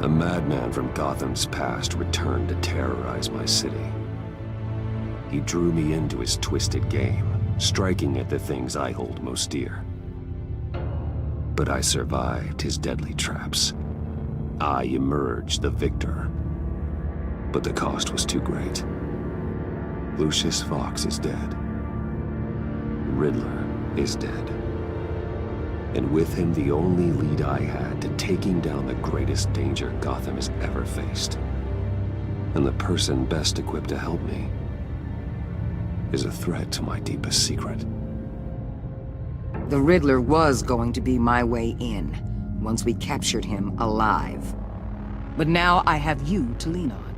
A madman from Gotham's past returned to terrorize my city. He drew me into his twisted game, striking at the things I hold most dear. But I survived his deadly traps. I emerged the victor. But the cost was too great. Lucius Fox is dead. Riddler is dead. And with him the only lead I had to taking down the greatest danger Gotham has ever faced. And the person best equipped to help me is a threat to my deepest secret. The Riddler was going to be my way in, once we captured him alive. But now I have you to lean on.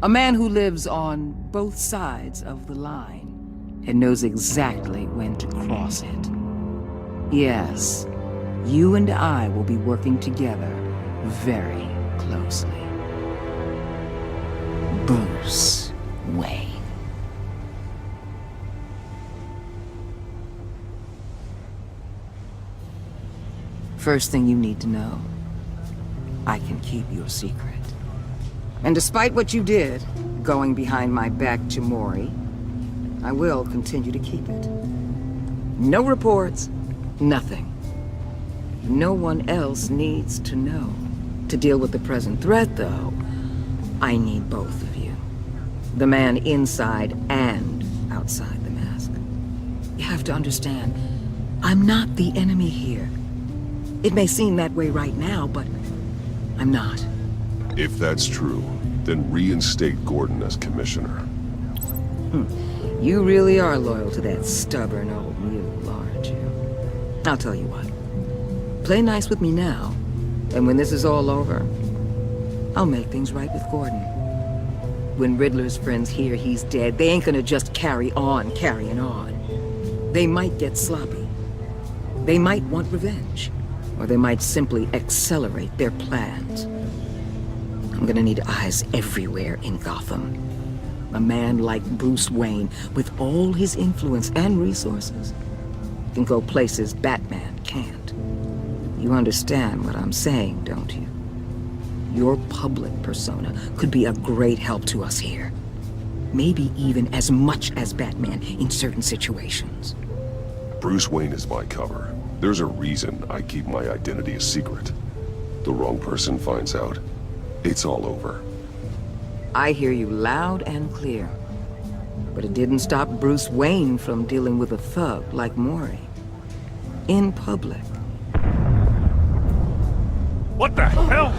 A man who lives on both sides of the line, and knows exactly when to cross it. Yes, you and I will be working together very closely. Bruce Wayne. First thing you need to know, I can keep your secret. And despite what you did, going behind my back to Mori, I will continue to keep it. No reports, nothing. No one else needs to know. To deal with the present threat, though, I need both of you. The man inside and outside the mask. You have to understand, I'm not the enemy here. It may seem that way right now, but I'm not. If that's true, then reinstate Gordon as commissioner. You really are loyal to that stubborn old mule, aren't you? I'll tell you what. Play nice with me now, and when this is all over, I'll make things right with Gordon. When Riddler's friends hear he's dead, they ain't gonna just carry on carrying on. They might get sloppy. They might want revenge. Or they might simply accelerate their plans. I'm gonna need eyes everywhere in Gotham. A man like Bruce Wayne, with all his influence and resources, can go places Batman can't. You understand what I'm saying, don't you? Your public persona could be a great help to us here. Maybe even as much as Batman in certain situations. Bruce Wayne is my cover. There's a reason I keep my identity a secret. The wrong person finds out, it's all over. I hear you loud and clear. But it didn't stop Bruce Wayne from dealing with a thug like Mori. In public. What the hell?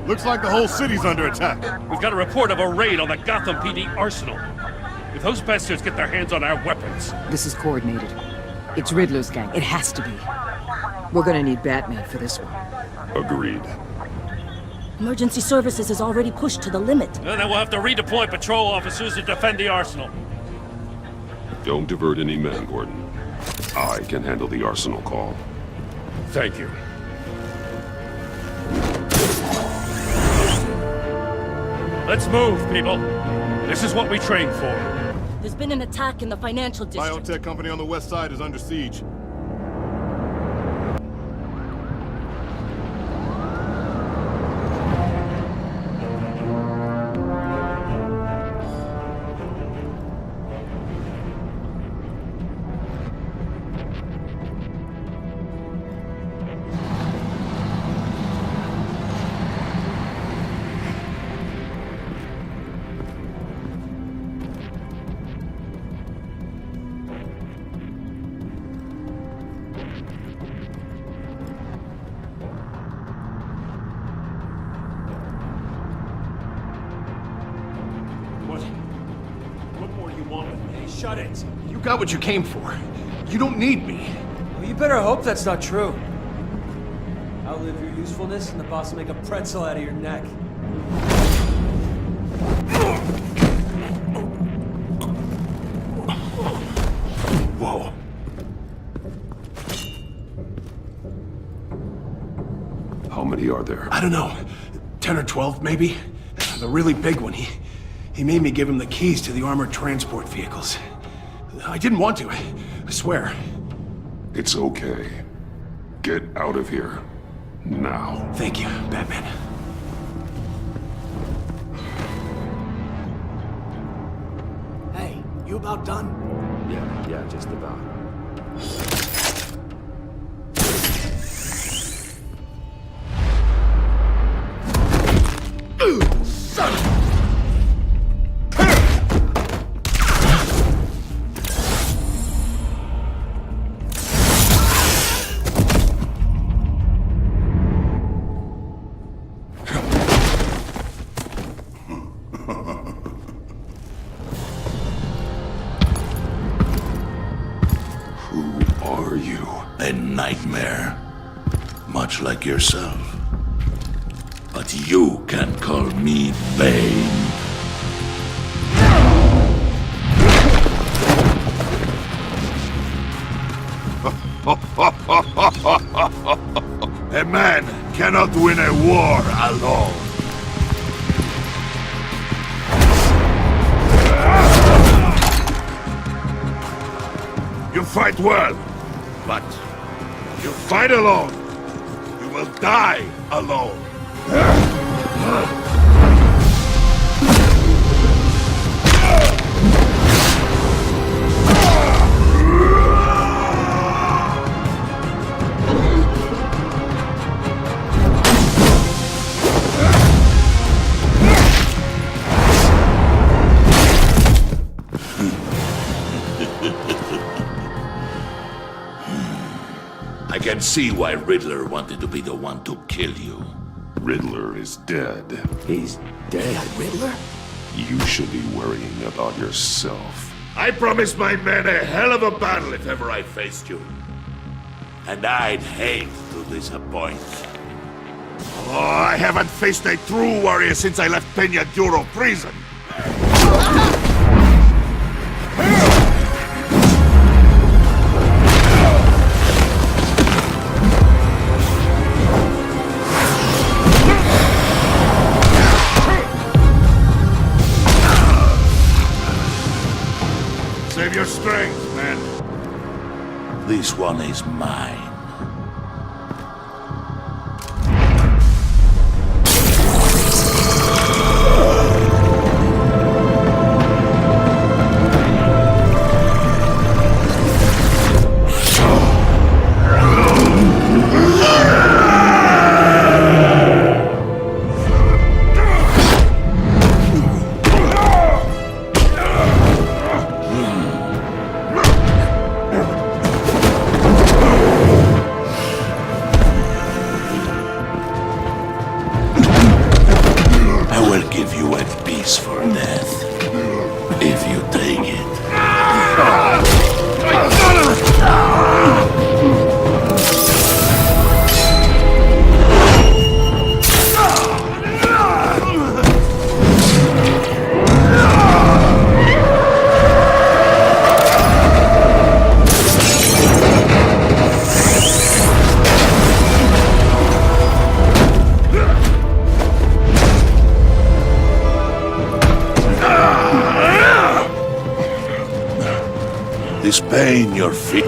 Looks like the whole city's under attack. We've got a report of a raid on the Gotham PD arsenal. If those bastards get their hands on our weapons... This is coordinated. It's Riddler's gang. It has to be. We're gonna need Batman for this one. Agreed. Emergency services is already pushed to the limit. Then we'll have to redeploy patrol officers to defend the arsenal. Don't divert any men, Gordon. I can handle the arsenal call. Thank you. Let's move, people. This is what we trained for. There's been an attack in the financial district. Biotech company on the west side is under siege. Shut it. You got what you came for. You don't need me. Well, you better hope that's not true. Outlive your usefulness and the boss will make a pretzel out of your neck. Whoa. How many are there? I don't know. 10 or 12, maybe? The really big one, he made me give him the keys to the armored transport vehicles. I didn't want to. I swear. It's okay. Get out of here. Now. Thank you, Batman. Hey, you about done? Yeah, just about. Son of Who are you? A nightmare. Much like yourself. But you can call me Bane. A man cannot win a war alone. You fight well, but you fight alone. You will die alone. I can see why Riddler wanted to be the one to kill you. Riddler is dead. He's dead. Riddler? You should be worrying about yourself. I promised my men a hell of a battle if ever I faced you. And I'd hate to disappoint. Oh, I haven't faced a true warrior since I left Peña Duro prison. Save your strength, man. This one is mine. For death, if you take it. This pain your feet.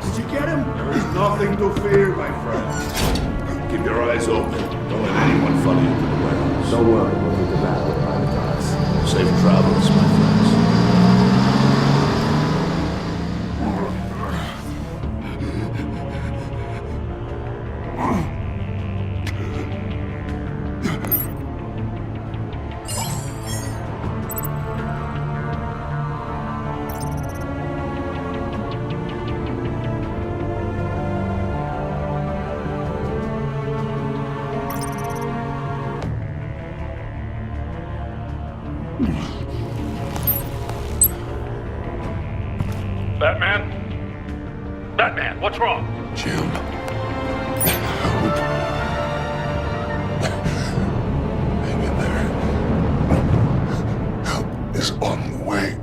Did you get him? There is nothing to fear, my friend. Keep your eyes open. Don't let anyone follow you to the warehouse. Don't worry, we'll leave the battle behind us. Safe travels, my friends. Batman, what's wrong? Jim. Hang in there. Help is on the way.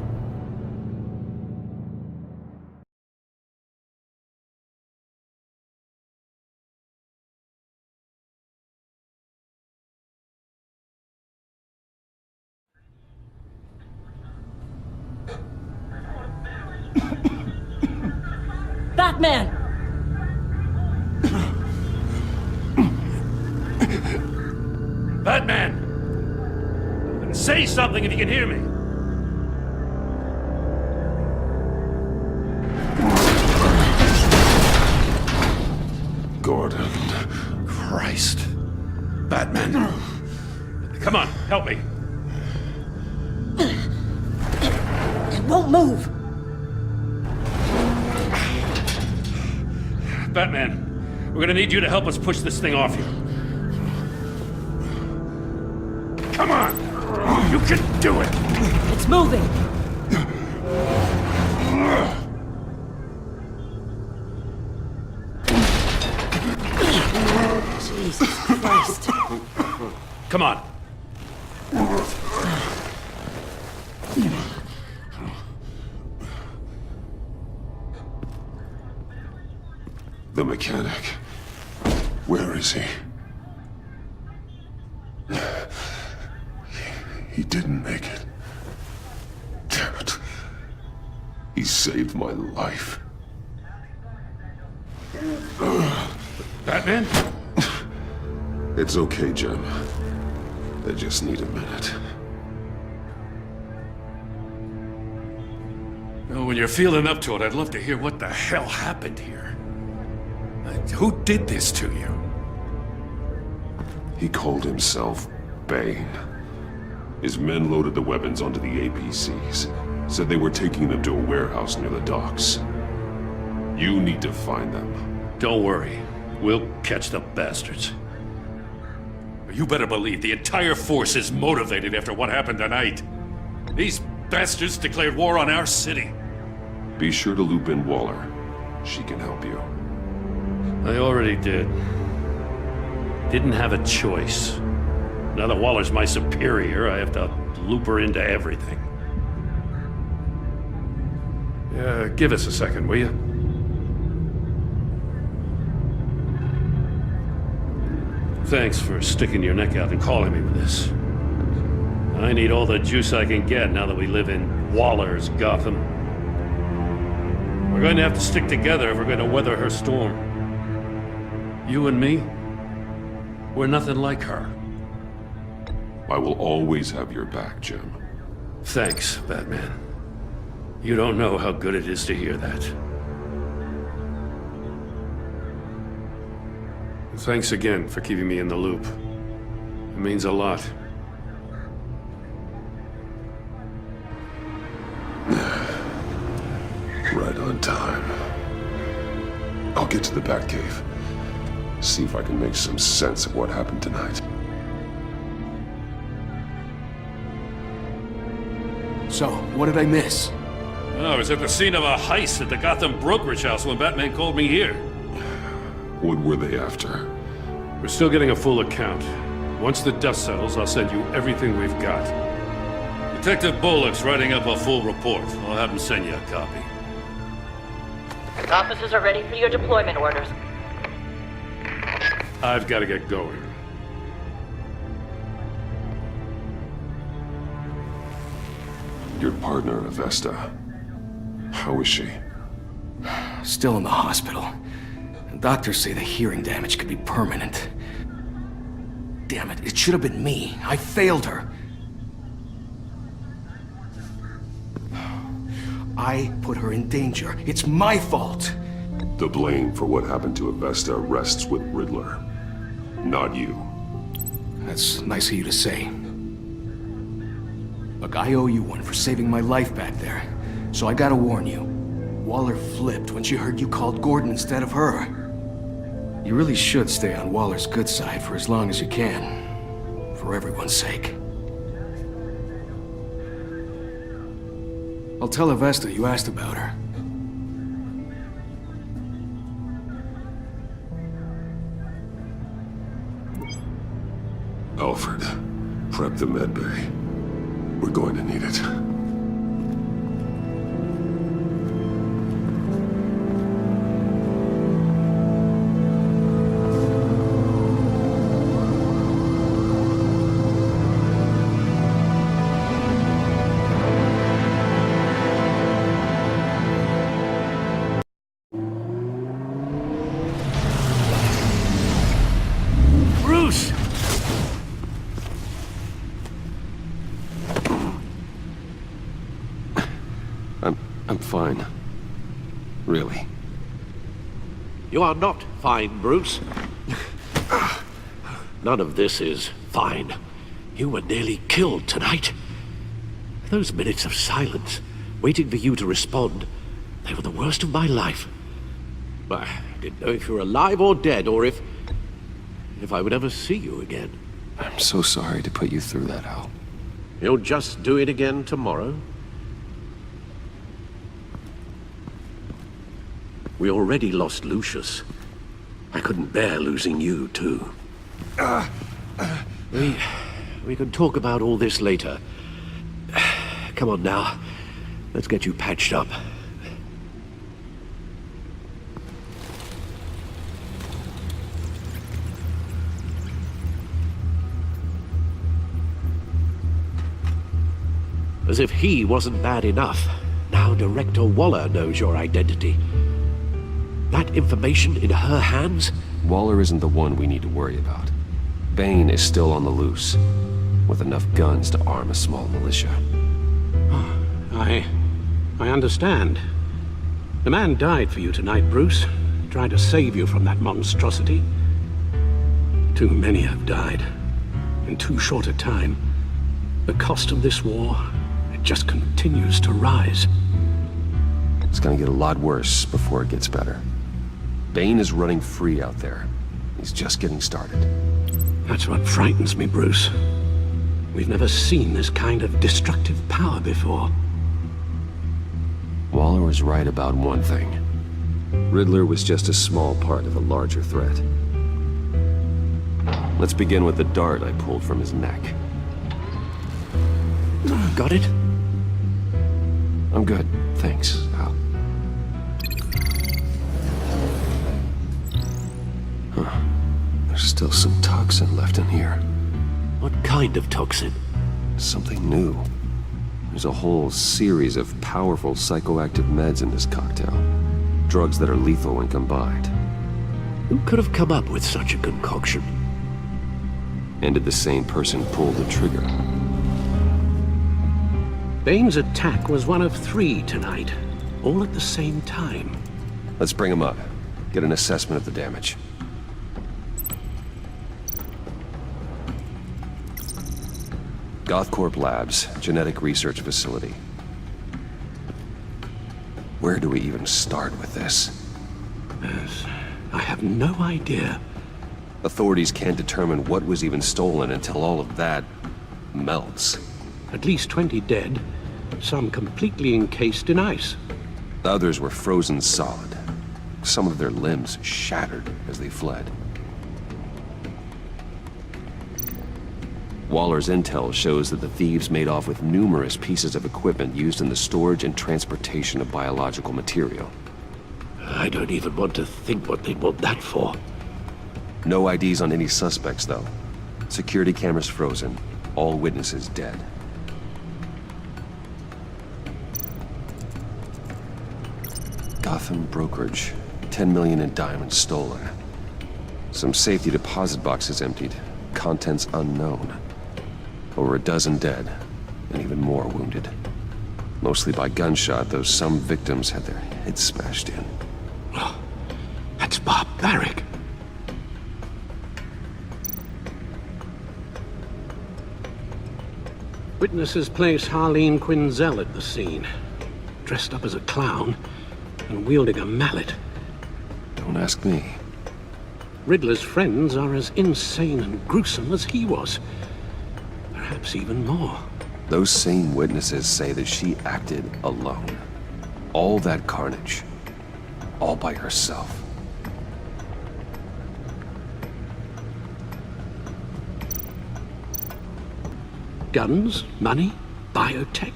Batman! Batman! Say something if you can hear me. Gordon. Christ. Batman. Come on, help me. It won't move! Batman, we're gonna need you to help us push this thing off you. Come on! You can do it! It's moving! Jesus Christ. Come on. The mechanic. Where is he? He didn't make it. Damn it. He saved my life. Batman? It's okay, Jim. I just need a minute. Well, when you're feeling up to it, I'd love to hear what the hell happened here. Who did this to you? He called himself Bane. His men loaded the weapons onto the APCs. Said they were taking them to a warehouse near the docks. You need to find them. Don't worry. We'll catch the bastards. You better believe the entire force is motivated after what happened tonight. These bastards declared war on our city. Be sure to loop in Waller. She can help you. I already did. Didn't have a choice. Now that Waller's my superior, I have to loop her into everything. Give us a second, will you? Thanks for sticking your neck out and calling me with this. I need all the juice I can get now that we live in Waller's Gotham. We're going to have to stick together if we're going to weather her storm. You and me, we're nothing like her. I will always have your back, Jim. Thanks, Batman. You don't know how good it is to hear that. Thanks again for keeping me in the loop. It means a lot. Right on time. I'll get to the Batcave. See if I can make some sense of what happened tonight. So, what did I miss? Oh, I was at the scene of a heist at the Gotham brokerage house when Batman called me here. What were they after? We're still getting a full account. Once the dust settles, I'll send you everything we've got. Detective Bullock's writing up a full report. I'll have him send you a copy. Officers are ready for your deployment orders. I've got to get going. Your partner, Avesta. How is she? Still in the hospital. Doctors say the hearing damage could be permanent. Damn it, it should have been me. I failed her. I put her in danger. It's my fault. The blame for what happened to Avesta rests with Riddler, not you. That's nice of you to say. Look, I owe you one for saving my life back there. So I gotta warn you. Waller flipped when she heard you called Gordon instead of her. You really should stay on Waller's good side for as long as you can. For everyone's sake. I'll tell Avesta you asked about her. Alfred, prep the med bay. We're going to need it. Bruce! I'm fine. Really. You are not fine, Bruce. None of this is fine. You were nearly killed tonight. Those minutes of silence, waiting for you to respond, they were the worst of my life. I didn't know if you were alive or dead, or if I would ever see you again. I'm so sorry to put you through that, Al. You'll just do it again tomorrow? We already lost Lucius. I couldn't bear losing you, too. We can talk about all this later. Come on now. Let's get you patched up. As if he wasn't bad enough, now Director Waller knows your identity. That information in her hands? Waller isn't the one we need to worry about. Bane is still on the loose, with enough guns to arm a small militia. I understand. The man died for you tonight, Bruce. Trying to save you from that monstrosity. Too many have died. In too short a time. The cost of this war, it just continues to rise. It's gonna get a lot worse before it gets better. Bane is running free out there. He's just getting started. That's what frightens me, Bruce. We've never seen this kind of destructive power before. Waller was right about one thing. Riddler was just a small part of a larger threat. Let's begin with the dart I pulled from his neck. Got it? I'm good, thanks, Al. Huh. There's still some toxin left in here. What kind of toxin? Something new. There's a whole series of powerful psychoactive meds in this cocktail. Drugs that are lethal when combined. Who could have come up with such a concoction? And did the same person pull the trigger? Bane's attack was one of 3 tonight, all at the same time. Let's bring him up. Get an assessment of the damage. Gothcorp Labs, genetic research facility. Where do we even start with this? Yes, I have no idea. Authorities can't determine what was even stolen until all of that melts. At least 20 dead, some completely encased in ice. Others were frozen solid. Some of their limbs shattered as they fled. Waller's intel shows that the thieves made off with numerous pieces of equipment used in the storage and transportation of biological material. I don't even want to think what they'd want that for. No IDs on any suspects, though. Security cameras frozen. All witnesses dead. Gotham brokerage. 10 million in diamonds stolen. Some safety deposit boxes emptied. Contents unknown. Over a dozen dead, and even more wounded. Mostly by gunshot, though some victims had their heads smashed in. Oh, that's barbaric. Witnesses place Harleen Quinzel at the scene, dressed up as a clown and wielding a mallet. Don't ask me. Riddler's friends are as insane and gruesome as he was. Perhaps even more. Those same witnesses say that she acted alone. All that carnage. All by herself. Guns? Money? Biotech?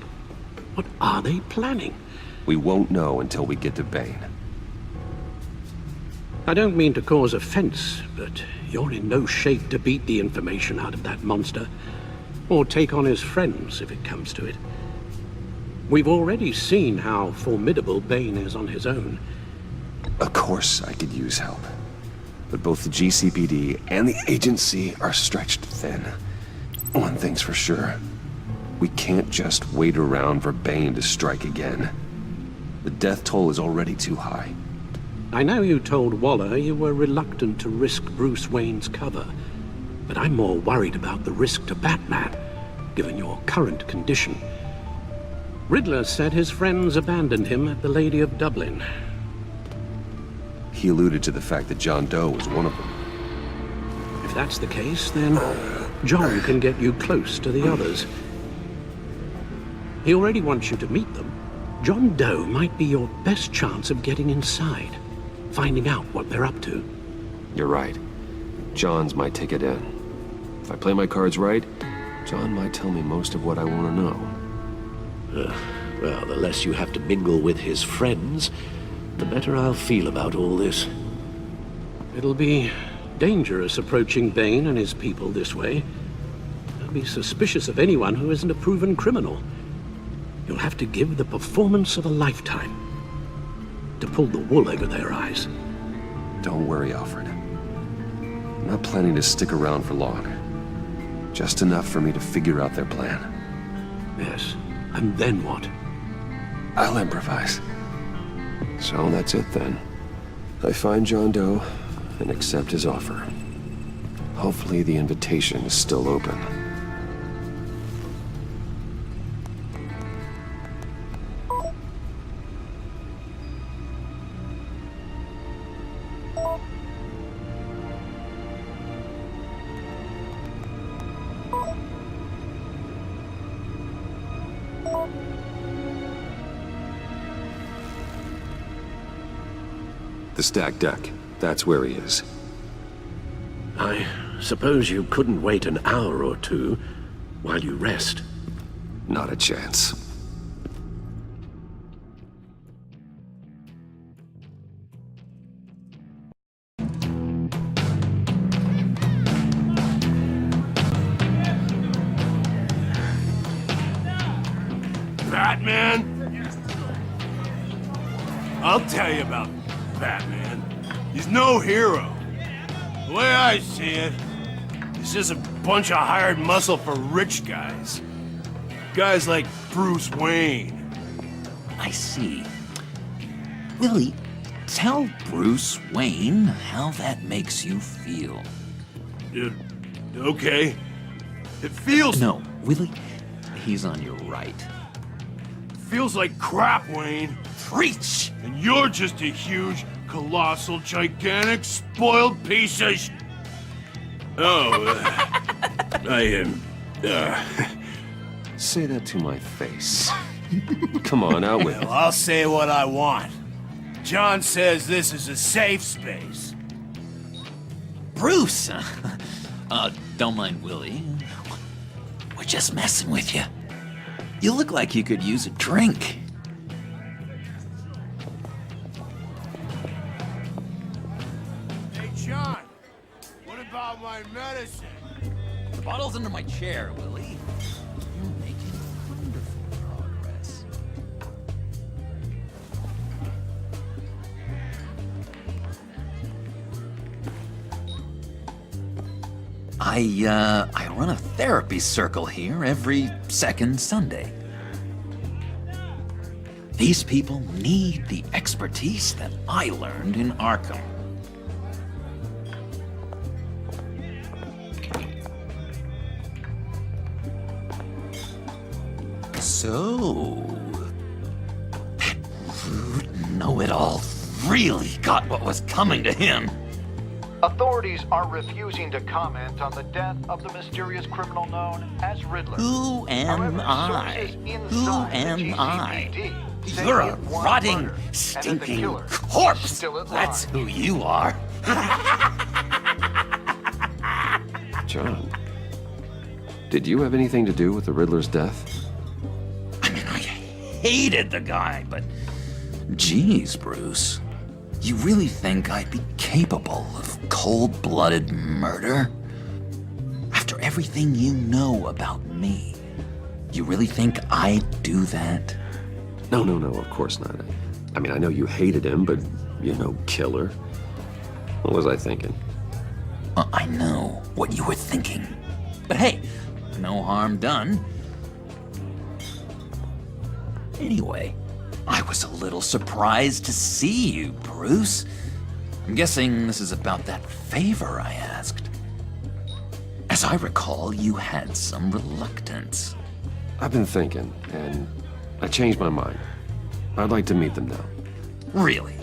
What are they planning? We won't know until we get to Bane. I don't mean to cause offense, but you're in no shape to beat the information out of that monster, or take on his friends if it comes to it. We've already seen how formidable Bane is on his own. Of course I could use help. But both the GCPD and the agency are stretched thin. One thing's for sure. We can't just wait around for Bane to strike again. The death toll is already too high. I know you told Waller you were reluctant to risk Bruce Wayne's cover, but I'm more worried about the risk to Batman, given your current condition. Riddler said his friends abandoned him at the Lady of Dublin. He alluded to the fact that John Doe was one of them. If that's the case, then John can get you close to the others. He already wants you to meet them. John Doe might be your best chance of getting inside, finding out what they're up to. You're right. John's my ticket in. If I play my cards right, John might tell me most of what I want to know. Well, the less you have to mingle with his friends, the better I'll feel about all this. It'll be dangerous approaching Bane and his people this way. They'll be suspicious of anyone who isn't a proven criminal. You'll have to give the performance of a lifetime to pull the wool over their eyes. Don't worry, Alfred. I'm not planning to stick around for long. Just enough for me to figure out their plan. Yes, and then what? I'll improvise. So that's it then. I find John Doe and accept his offer. Hopefully the invitation is still open. The stacked deck. That's where he is. I suppose you couldn't wait an hour or two while you rest. Not a chance. Batman? I'll tell you about Batman. He's no hero. The way I see it, he's just a bunch of hired muscle for rich guys. Guys like Bruce Wayne. I see. Willie, tell Bruce Wayne how that makes you feel. Okay. It feels... No, Willie, he's on your right. Feels like crap, Wayne. Preach! And you're just a huge, colossal, gigantic, spoiled piece of Say that to my face. Come on, out with it. Well, I'll say what I want. John says this is a safe space. Bruce! Don't mind Willie. We're just messing with you. You look like you could use a drink. Hey, John. What about my medicine? The bottle's under my chair, Willie. You're making wonderful progress. I run a therapy circle here every second Sunday. These people need the expertise that I learned in Arkham. So, that rude know-it-all really got what was coming to him. Authorities are refusing to comment on the death of the mysterious criminal known as Riddler. Who am I? Who am I? You're a rotting, stinking corpse! That's who you are! John, Did you have anything to do with the Riddler's death? I mean, I hated the guy, but... Geez, Bruce. You really think I'd be capable of cold-blooded murder? After everything you know about me, you really think I'd do that? No, of course not. I mean, I know you hated him, but you're no killer. What was I thinking? I know what you were thinking. But hey, no harm done. Anyway, I was a little surprised to see you, Bruce. I'm guessing this is about that favor I asked. As I recall, you had some reluctance. I've been thinking, and I changed my mind. I'd like to meet them now. Really?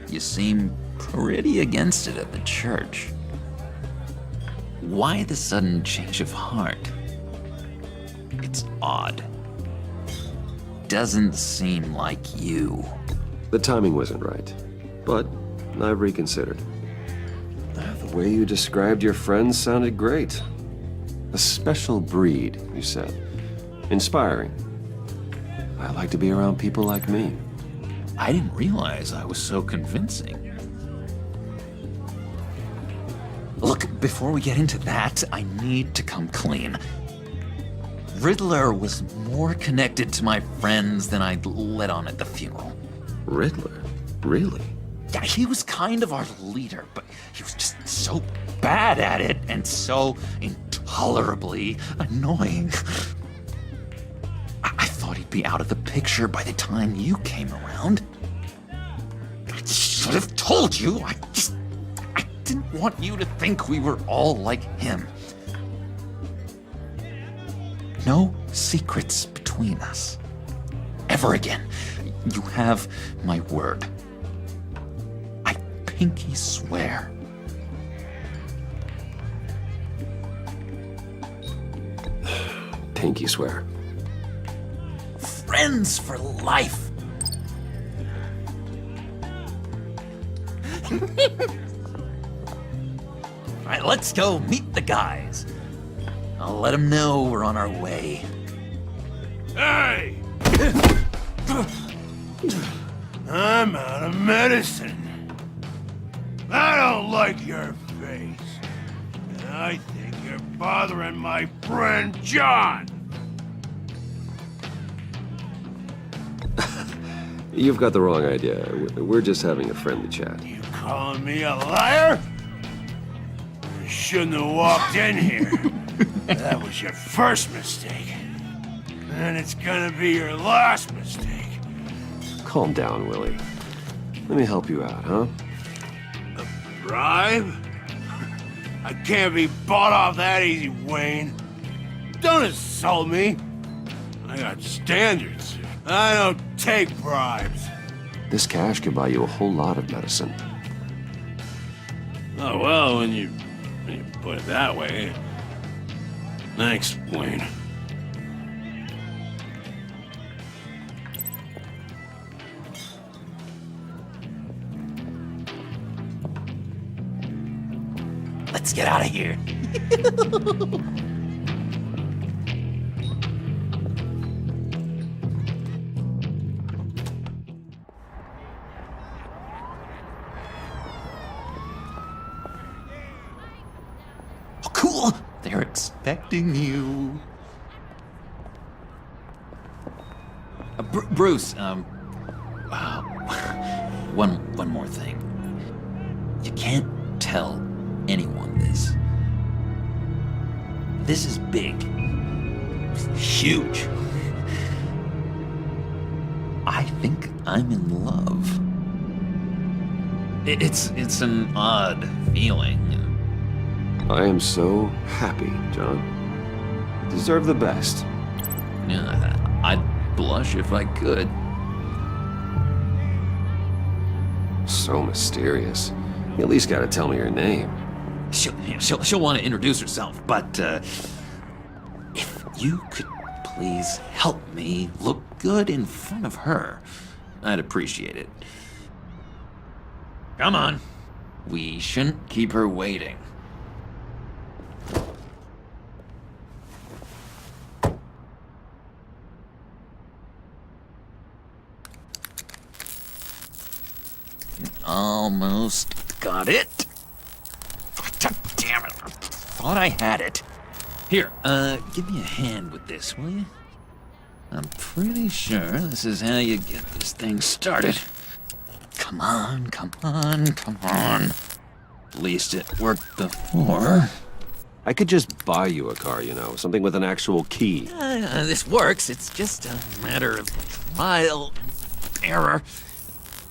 You seem pretty against it at the church. Why the sudden change of heart? It's odd. Doesn't seem like you. The timing wasn't right, but I've reconsidered. The way you described your friends sounded great. A special breed, you said. Inspiring. I like to be around people like me. I didn't realize I was so convincing. Look, before we get into that, I need to come clean. Riddler was more connected to my friends than I'd let on at the funeral. Riddler? Really? Yeah, he was kind of our leader, but he was just so bad at it and so intolerably annoying. I thought he'd be out of the picture by the time you came around. I should have told you. I didn't want you to think we were all like him. No secrets between us. Ever again. You have my word. I pinky swear. Pinky swear. Friends for life. All right, let's go meet the guys. I'll let them know we're on our way. Hey! I'm out of medicine. I don't like your face. And I think you're bothering my friend John. You've got the wrong idea. We're just having a friendly chat. You calling me a liar? You shouldn't have walked in here. That was your first mistake. And it's gonna be your last mistake. Calm down, Willie. Let me help you out, huh? A bribe? I can't be bought off that easy, Wayne. Don't insult me. I got standards. I don't take bribes. This cash could buy you a whole lot of medicine. Oh, well, when you put it that way. Thanks, Wayne. Let's get out of here. Oh, cool. They're expecting you. Bruce, one more thing. You can't tell anyone this. This is big. Huge. I think I'm in love. It's an odd feeling. I am so happy, John. You deserve the best. Yeah, I'd blush if I could. So mysterious. You at least gotta tell me her name. She'll want to introduce herself, but if you could please help me look good in front of her, I'd appreciate it. Come on. We shouldn't keep her waiting. Almost got it. God damn it. I thought I had it. Here, give me a hand with this, will you? I'm pretty sure this is how you get this thing started. Come on, come on, come on. At least it worked before. I could just buy you a car, you know, something with an actual key. This works. It's just a matter of trial and error.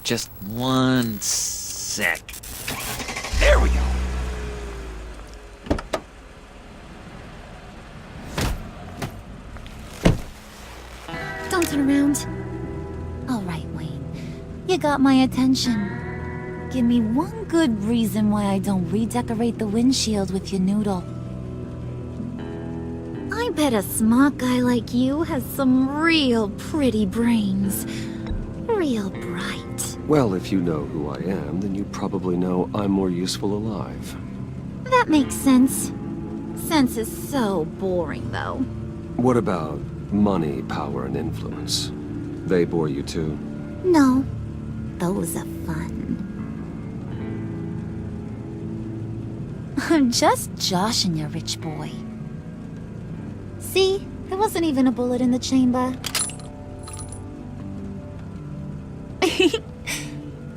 Just one sec. There we go. Don't turn around. All right, Wayne. You got my attention. Give me one good reason why I don't redecorate the windshield with your noodle. I bet a smart guy like you has some real pretty brains. Real bright. Well, if you know who I am, then you probably know I'm more useful alive. That makes sense. Sense is so boring, though. What about money, power, and influence? They bore you too? No. Those are fun. I'm just joshing you, rich boy. See? There wasn't even a bullet in the chamber.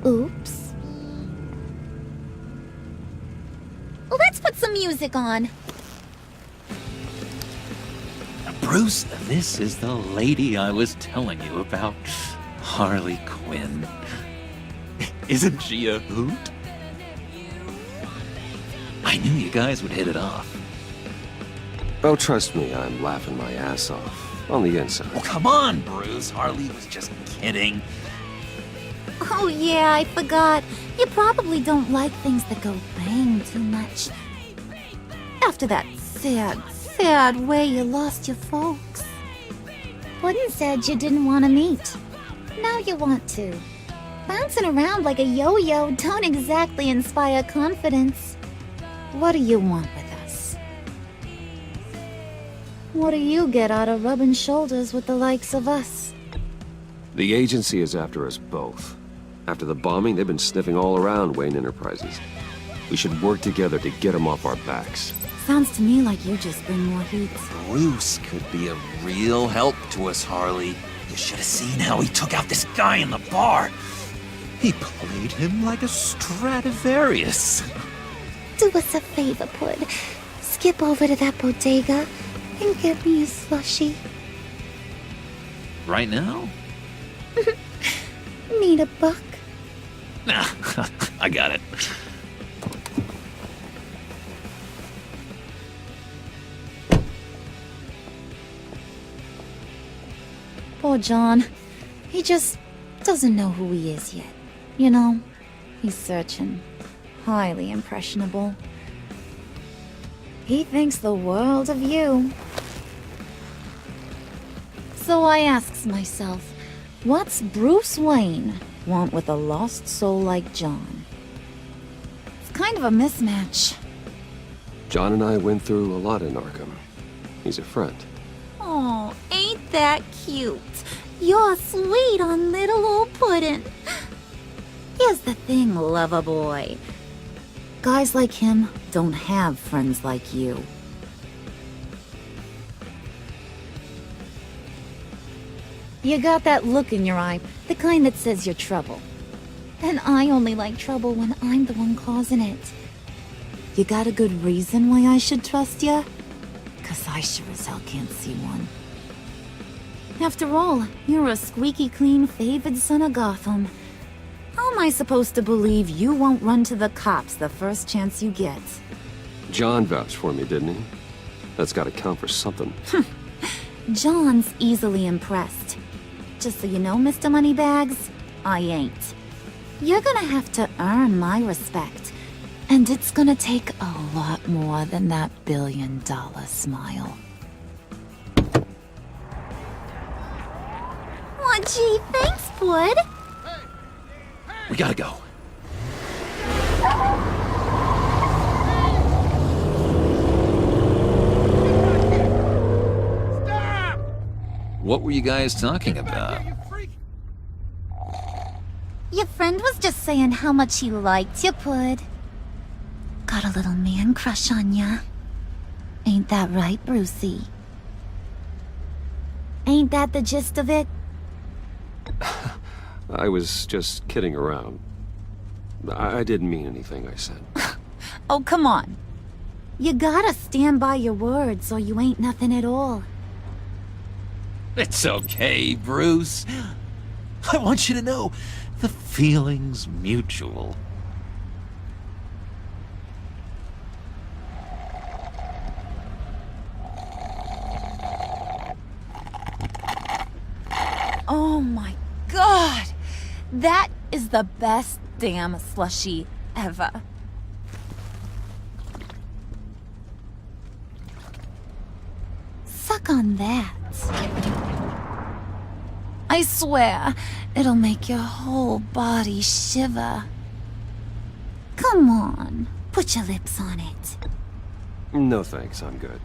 Oops. Let's put some music on. Bruce, this is the lady I was telling you about. Harley Quinn. Isn't she a hoot? I knew you guys would hit it off. Oh, trust me, I'm laughing my ass off. On the inside. Oh, come on, Bruce. Harley was just kidding. Oh yeah, I forgot. You probably don't like things that go bang too much. After that sad way you lost your folks. Puddin' said you didn't want to meet. Now you want to. Bouncing around like a yo-yo don't exactly inspire confidence. What do you want with us? What do you get out of rubbing shoulders with the likes of us? The agency is after us both. After the bombing, they've been sniffing all around Wayne Enterprises. We should work together to get them off our backs. Sounds to me like you just bring more heat. Bruce could be a real help to us, Harley. You should have seen how he took out this guy in the bar. He played him like a Stradivarius. Do us a favor, Pud. Skip over to that bodega and get me a slushie. Right now? Need a buck? Nah, I got it. Poor John. He just doesn't know who he is yet. You know, he's searching. Highly impressionable. He thinks the world of you. So I asks myself, what's Bruce Wayne want with a lost soul like John? It's kind of a mismatch. John and I went through a lot in Arkham. He's a friend. Oh, ain't that cute? You're sweet on little old Puddin'. Here's the thing, lover boy. Guys like him don't have friends like you. You got that look in your eye, the kind that says you're trouble. And I only like trouble when I'm the one causing it. You got a good reason why I should trust you? 'Cause I sure as hell can't see one. After all, you're a squeaky clean favored son of Gotham. How am I supposed to believe you won't run to the cops the first chance you get? John vouched for me, didn't he? That's gotta count for something. John's easily impressed. Just so you know, Mr. Moneybags, I ain't. You're gonna have to earn my respect. And it's gonna take a lot more than that billion-dollar smile. Aw, gee, thanks, Bud. We gotta go. What were you guys talking about? Your friend was just saying how much he liked you, Pud. Got a little man crush on ya. Ain't that right, Brucey? Ain't that the gist of it? I was just kidding around. I didn't mean anything I said. Oh, come on. You gotta stand by your words or you ain't nothing at all. It's okay, Bruce. I want you to know the feeling's mutual. Oh my god! That is the best damn slushie ever. Suck on that. I swear, it'll make your whole body shiver. Come on, put your lips on it. No thanks, I'm good.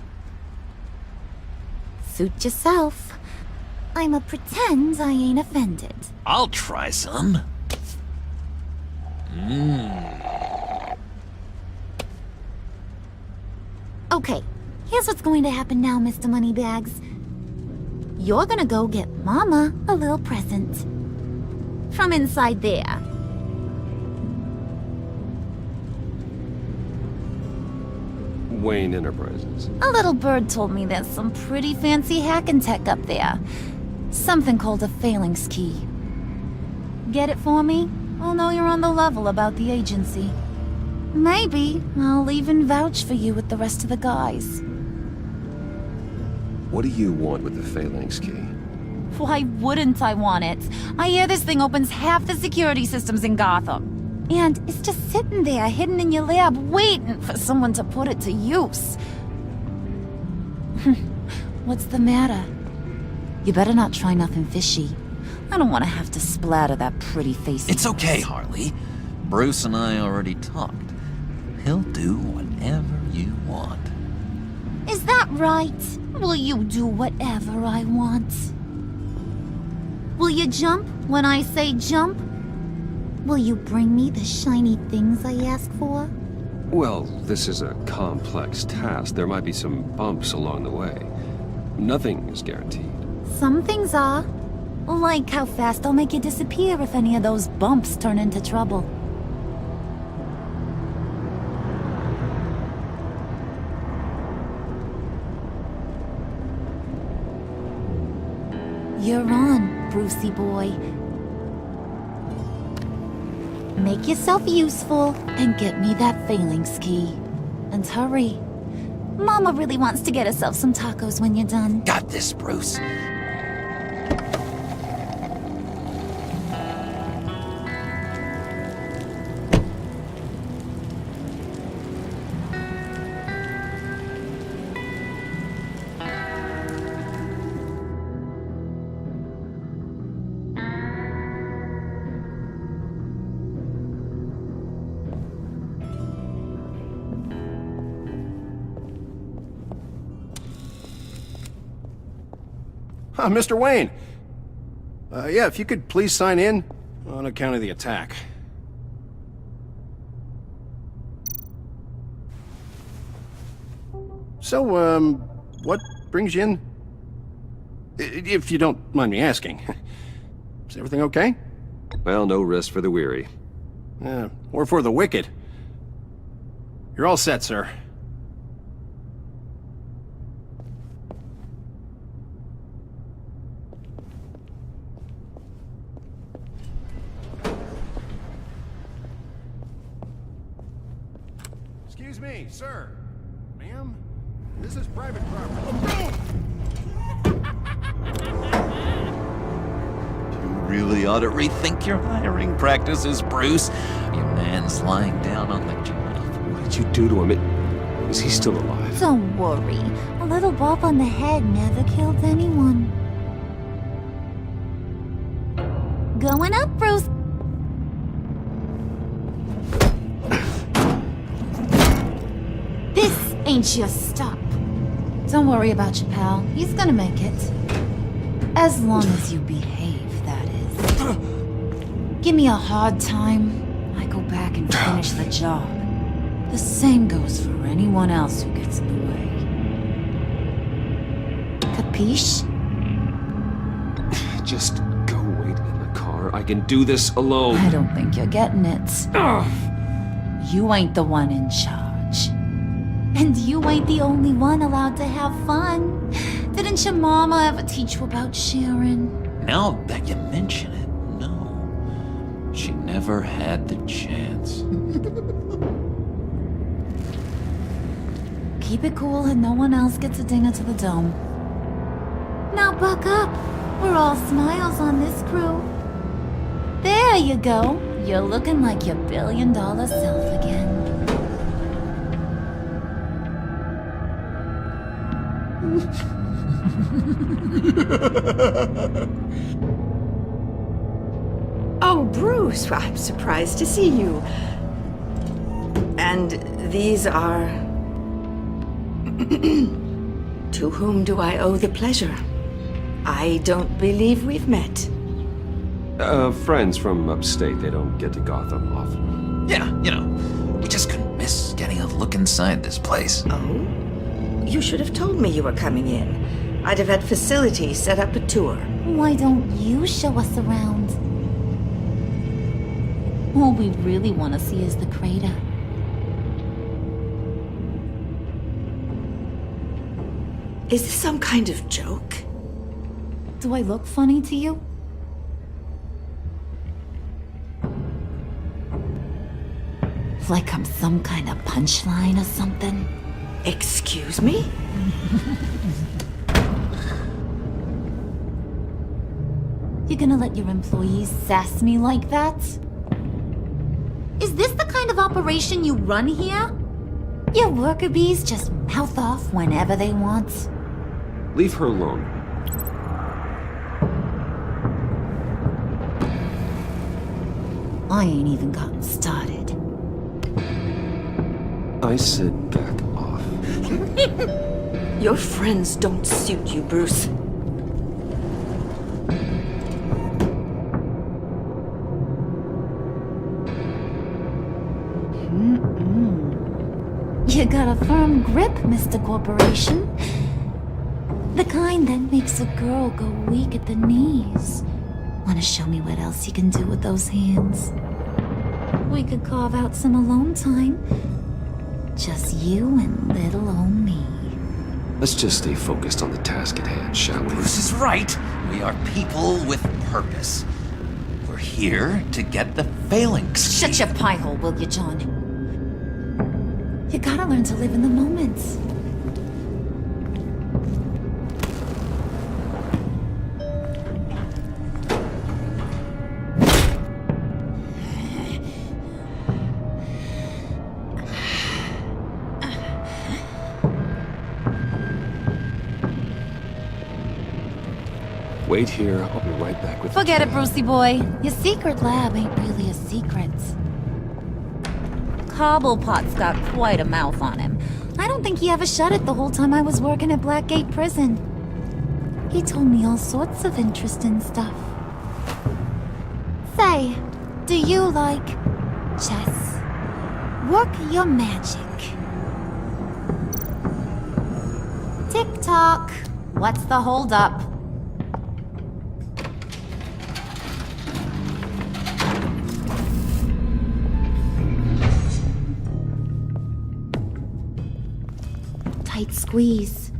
Suit yourself. I'ma pretend I ain't offended. I'll try some. Okay, here's what's going to happen now, Mr. Moneybags. You're gonna go get Mama a little present. From inside there. Wayne Enterprises. A little bird told me there's some pretty fancy hacking tech up there. Something called a phalanx key. Get it for me? I'll know you're on the level about the agency. Maybe I'll even vouch for you with the rest of the guys. What do you want with the phalanx key? Why wouldn't I want it? I hear this thing opens half the security systems in Gotham. And it's just sitting there, hidden in your lab, waiting for someone to put it to use. What's the matter? You better not try nothing fishy. I don't want to have to splatter that pretty face. It's okay, Harley. Bruce and I already talked. He'll do whatever you want. Is that right? Will you do whatever I want? Will you jump when I say jump? Will you bring me the shiny things I ask for? Well, this is a complex task. There might be some bumps along the way. Nothing is guaranteed. Some things are. Like how fast I'll make you disappear if any of those bumps turn into trouble. You're on, Brucey boy. Make yourself useful and get me that phalanx key. And hurry. Mama really wants to get herself some tacos when you're done. Got this, Bruce. Mr. Wayne. Yeah, if you could please sign in on account of the attack. So, what brings you in? If you don't mind me asking. Is everything okay? Well, no rest for the weary. Or for the wicked. You're all set, sir. Excuse me, sir. Ma'am? This is private property. You really ought to rethink your hiring practices, Bruce. Your man's lying down on the job. What did you do to him? Is he still alive? Don't worry. A little bump on the head never killed anyone. Going up, Bruce. This ain't your stop. Don't worry about your pal. He's gonna make it. As long as you behave, that is. give me a hard time, I go back and finish the job. The same goes for anyone else who gets in the way. Capiche? Just go wait in the car. I can do this alone. I don't think you're getting it. You ain't the one in charge. And you ain't the only one allowed to have fun. Didn't your mama ever teach you about sharing? Now that you mention it, no. She never had the chance. Keep it cool and no one else gets a dinger to the dome. Now buck up. We're all smiles on this crew. There you go. You're looking like your billion-dollar self again. Oh, Bruce, I'm surprised to see you. And these are... To whom do I owe the pleasure? I don't believe we've met. Friends from upstate. They don't get to Gotham often. Yeah, you know, we just couldn't miss getting a look inside this place. Oh? You should have told me you were coming in. I'd have had facilities set up a tour. Why don't you show us around? All we really want to see is the crater. Is this some kind of joke? Do I look funny to you? Like I'm some kind of punchline or something? Excuse me? You gonna let your employees sass me like that? Is this the kind of operation you run here? Your worker bees just mouth off whenever they want. Leave her alone. I ain't even gotten started. I said back off. Your friends don't suit you, Bruce. You got a firm grip, Mr. Corporation. The kind that makes a girl go weak at the knees. Wanna show me what else you can do with those hands? We could carve out some alone time. Just you and little old me. Let's just stay focused on the task at hand, shall we? Bruce is right. We are people with purpose. We're here to get the phalanx. Shut your pie hole, will you, John? You gotta learn to live in the moment. Wait here. I'll be right back with Forget it, Brucey boy. Your secret lab ain't really a secret. Cobblepot's got quite a mouth on him. I don't think he ever shut it the whole time I was working at Blackgate Prison. He told me all sorts of interesting stuff. Say, do you like chess? Work your magic. Tick-tock. What's the holdup? Tight squeeze.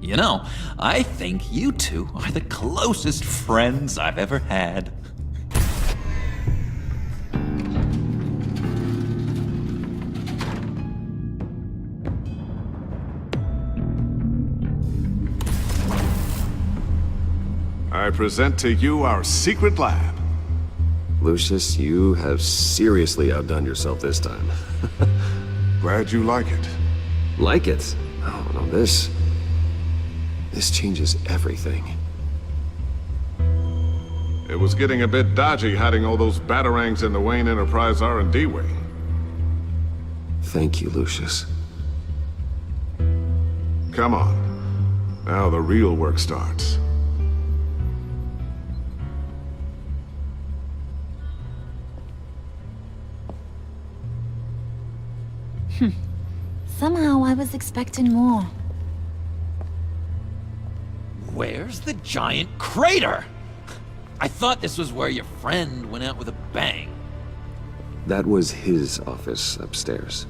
You know, I think you two are the closest friends I've ever had. I present to you our secret lab. Lucius, you have seriously outdone yourself this time. Glad you like it. Like it? Oh, no, this changes everything. It was getting a bit dodgy hiding all those batarangs in the Wayne Enterprise R&D wing. Thank you, Lucius. Come on. Now the real work starts. Somehow I was expecting more. Where's the giant crater? I thought this was where your friend went out with a bang. That was his office upstairs.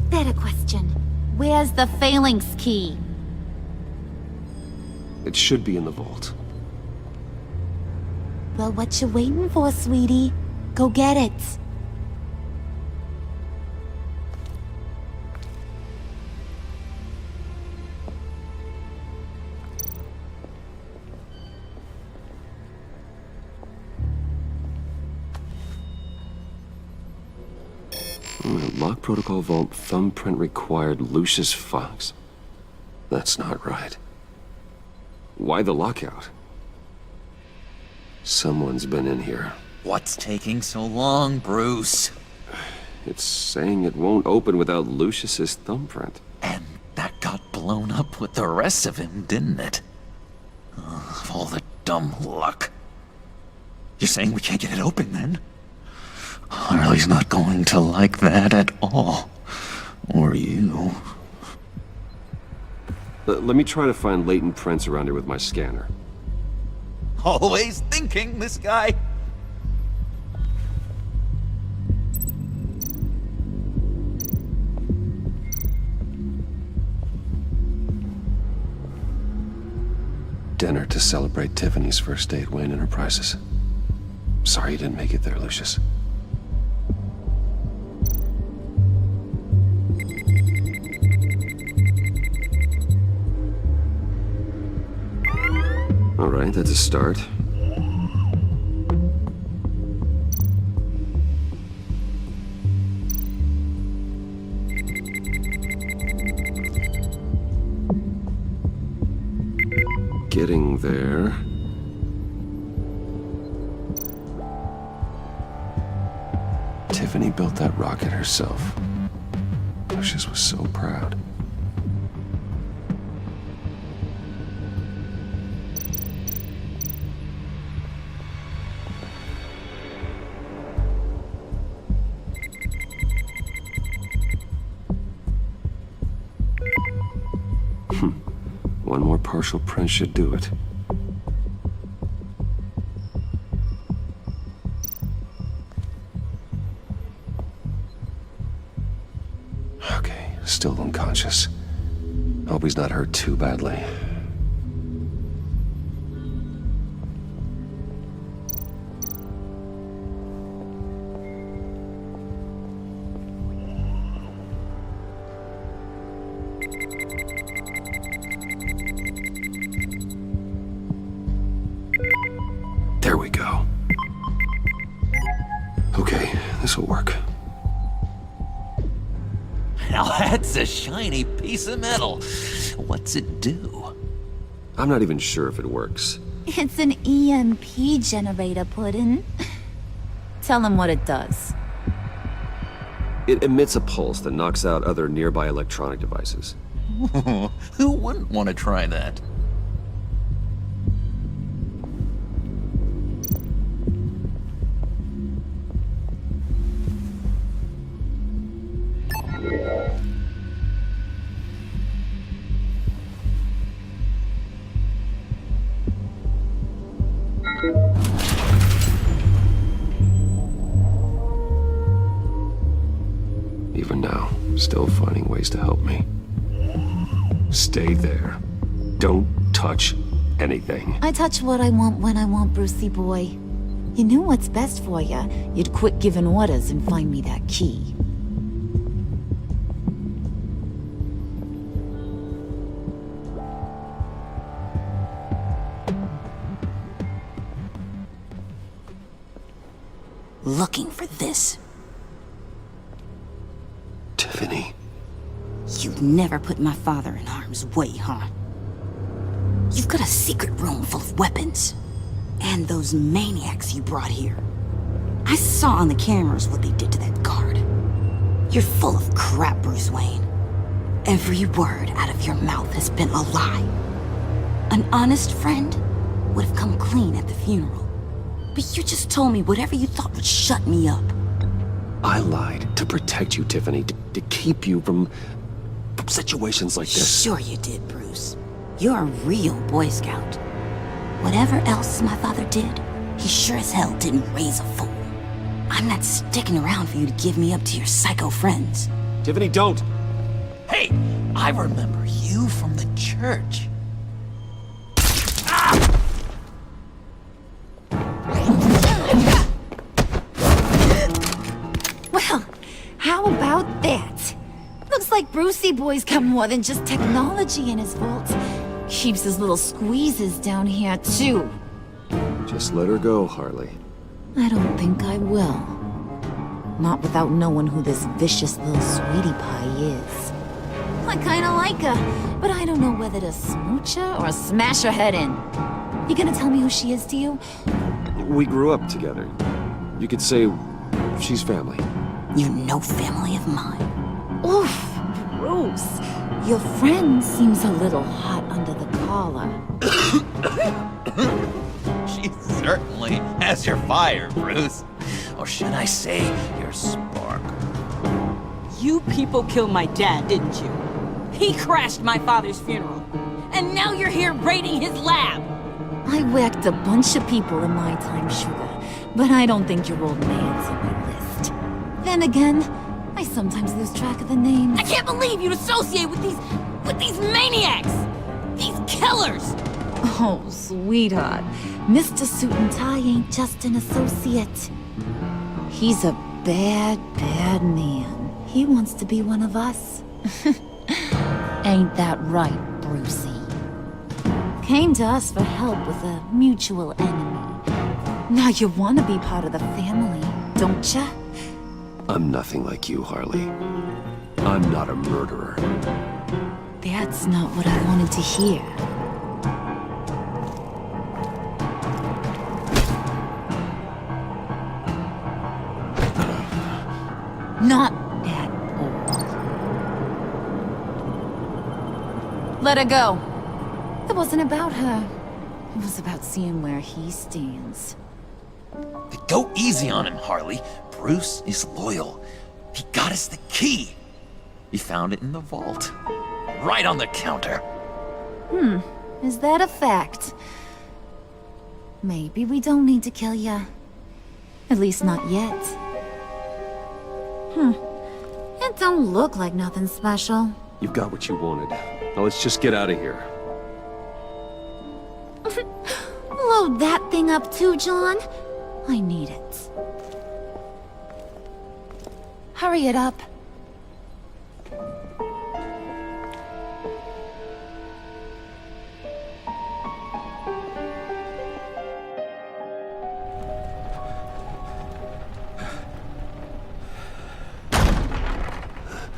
Better question. Where's the phalanx key? It should be in the vault. Well, what you waiting for, sweetie? Go get it. Lock protocol vault thumbprint required Lucius Fox. That's not right. Why the lockout? Someone's been in here. What's taking so long, Bruce? It's saying it won't open without Lucius's thumbprint. And that got blown up with the rest of him, didn't it? All the dumb luck. You're saying we can't get it open, then? Harley's not going to like that at all. Or you. Let me try to find latent prints around here with my scanner. Always thinking, this guy. Dinner to celebrate Tiffany's first date, Wayne Enterprises. Sorry you didn't make it there, Lucius. All right, that's a start. Getting there. Tiffany built that rocket herself. Lucius was so proud. One more partial print should do it. Okay, still unconscious. Hope he's not hurt too badly. There we go. Okay, this'll work. Now that's a shiny piece of metal. What's it do? I'm not even sure if it works. It's an EMP generator, Puddin'. Tell him what it does. It emits a pulse that knocks out other nearby electronic devices. Who wouldn't want to try that? Even now, still finding ways to help me. Stay there. Don't touch anything. I touch what I want when I want, Brucey boy. You knew what's best for you. You'd quit giving orders and find me that key. Looking for this. Tiffany. You'd never put my father in harm's way, huh? You've got a secret room full of weapons. And those maniacs you brought here. I saw on the cameras what they did to that guard. You're full of crap, Bruce Wayne. Every word out of your mouth has been a lie. An honest friend would have come clean at the funeral. But you just told me whatever you thought would shut me up. I lied to protect you, Tiffany, to keep you from situations like this. Sure you did, Bruce. You're a real Boy Scout. Whatever else my father did, he sure as hell didn't raise a fool. I'm not sticking around for you to give me up to your psycho friends. Tiffany, don't! Hey, I remember you from the church. Well, how about that? Looks like Brucey Boy's got more than just technology in his vault. Keeps his little squeezes down here, too. Just let her go, Harley. I don't think I will. Not without knowing who this vicious little sweetie pie is. I kinda like her, but I don't know whether to smooch her or smash her head in. You gonna tell me who she is to you? We grew up together. You could say she's family. You're no family of mine. Oof, Bruce. Your friend seems a little hot under the collar. She certainly has your fire, Bruce. Or should I say, your spark. You people killed my dad, didn't you? He crashed my father's funeral. And now you're here raiding his lab! I whacked a bunch of people in my time, Sugar, but I don't think your old man's on my list. Then again, I sometimes lose track of the names. I can't believe you'd associate with these maniacs! These killers! Oh, sweetheart. Mr. Suit and Tie ain't just an associate. He's a bad, bad man. He wants to be one of us. Ain't that right, Brucey? Came to us for help with a mutual enemy. Now you want to be part of the family, don't ya? I'm nothing like you, Harley. I'm not a murderer. That's not what I wanted to hear. Not at all. Let her go. It wasn't about her. It was about seeing where he stands. Go easy on him, Harley. Bruce is loyal. He got us the key. He found it in the vault. Right on the counter. Is that a fact? Maybe we don't need to kill ya. At least not yet. It don't look like nothing special. You've got what you wanted. Now let's just get out of here. Load that thing up too, John. I need it. Hurry it up.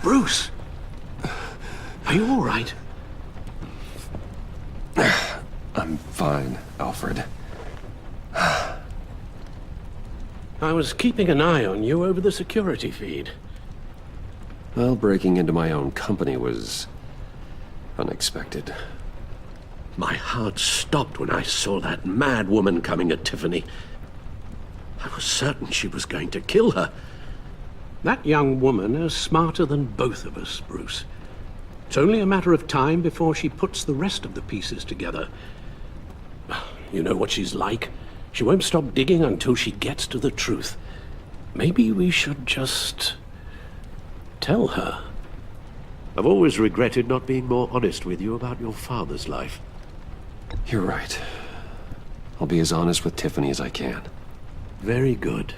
Bruce! Are you all right? I'm fine, Alfred. I was keeping an eye on you over the security feed. Well, breaking into my own company was unexpected. My heart stopped when I saw that mad woman coming at Tiffany. I was certain she was going to kill her. That young woman is smarter than both of us, Bruce. It's only a matter of time before she puts the rest of the pieces together. You know what she's like. She won't stop digging until she gets to the truth. Maybe we should just tell her. I've always regretted not being more honest with you about your father's life. You're right. I'll be as honest with Tiffany as I can. Very good.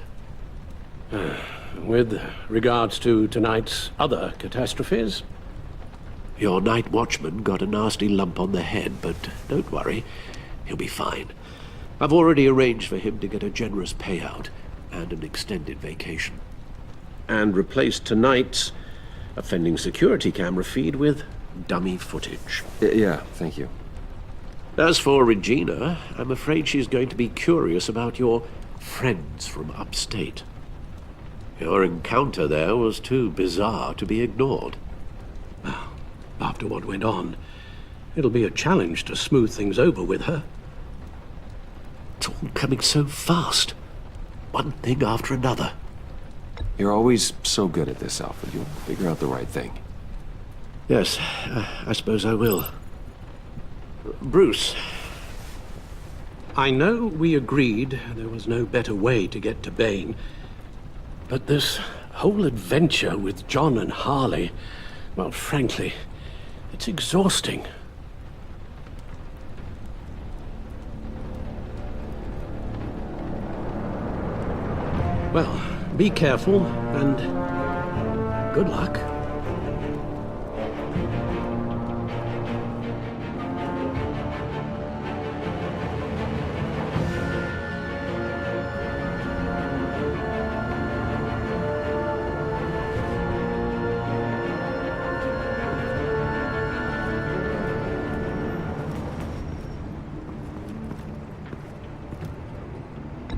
With regards to tonight's other catastrophes? Your night watchman got a nasty lump on the head, but don't worry. He'll be fine. I've already arranged for him to get a generous payout and an extended vacation. And replaced tonight's offending security camera feed with dummy footage. Yeah, thank you. As for Regina, I'm afraid she's going to be curious about your friends from upstate. Your encounter there was too bizarre to be ignored. Well, after what went on, it'll be a challenge to smooth things over with her. It's all coming so fast. One thing after another. You're always so good at this, Alfred. You'll figure out the right thing. Yes, I suppose I will. Bruce, I know we agreed there was no better way to get to Bane, but this whole adventure with John and Harley, well, frankly, it's exhausting. Well, be careful, and good luck.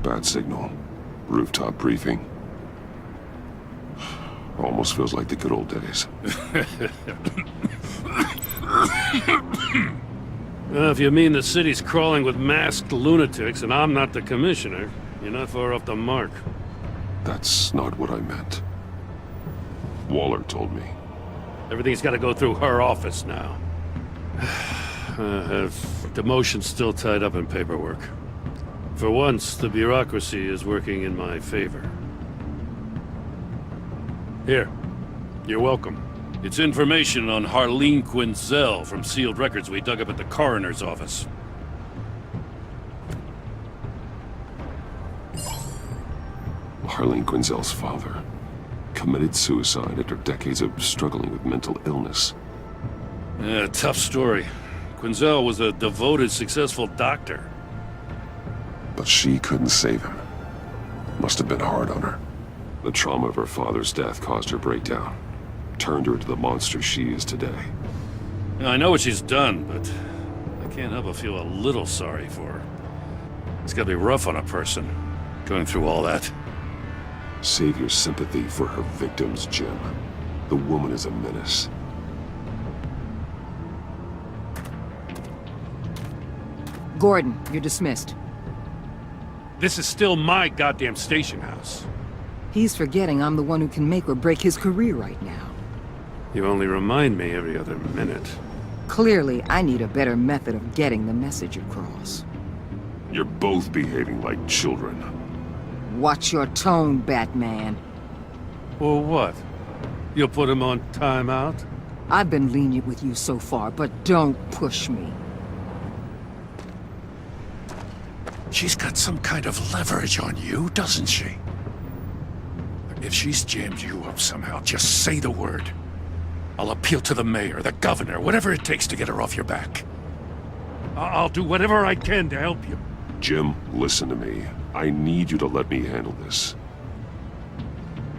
Bad signal. Rooftop briefing. Almost feels like the good old days. Well, if you mean the city's crawling with masked lunatics and I'm not the commissioner, you're not far off the mark. That's not what I meant. Waller told me. Everything's got to go through her office now. Demotion's still tied up in paperwork. For once, the bureaucracy is working in my favor. Here. You're welcome. It's information on Harleen Quinzel from sealed records we dug up at the coroner's office. Harleen Quinzel's father committed suicide after decades of struggling with mental illness. Yeah, tough story. Quinzel was a devoted, successful doctor. But she couldn't save him. Must have been hard on her. The trauma of her father's death caused her breakdown. Turned her into the monster she is today. I know what she's done, but I can't help but feel a little sorry for her. It's gotta be rough on a person, going through all that. Save your sympathy for her victims, Jim. The woman is a menace. Gordon, you're dismissed. This is still my goddamn station house. He's forgetting I'm the one who can make or break his career right now. You only remind me every other minute. Clearly, I need a better method of getting the message across. You're both behaving like children. Watch your tone, Batman. Or what? You'll put him on timeout? I've been lenient with you so far, but don't push me. She's got some kind of leverage on you, doesn't she? If she's jammed you up somehow, just say the word. I'll appeal to the mayor, the governor, whatever it takes to get her off your back. I'll do whatever I can to help you. Jim, listen to me. I need you to let me handle this.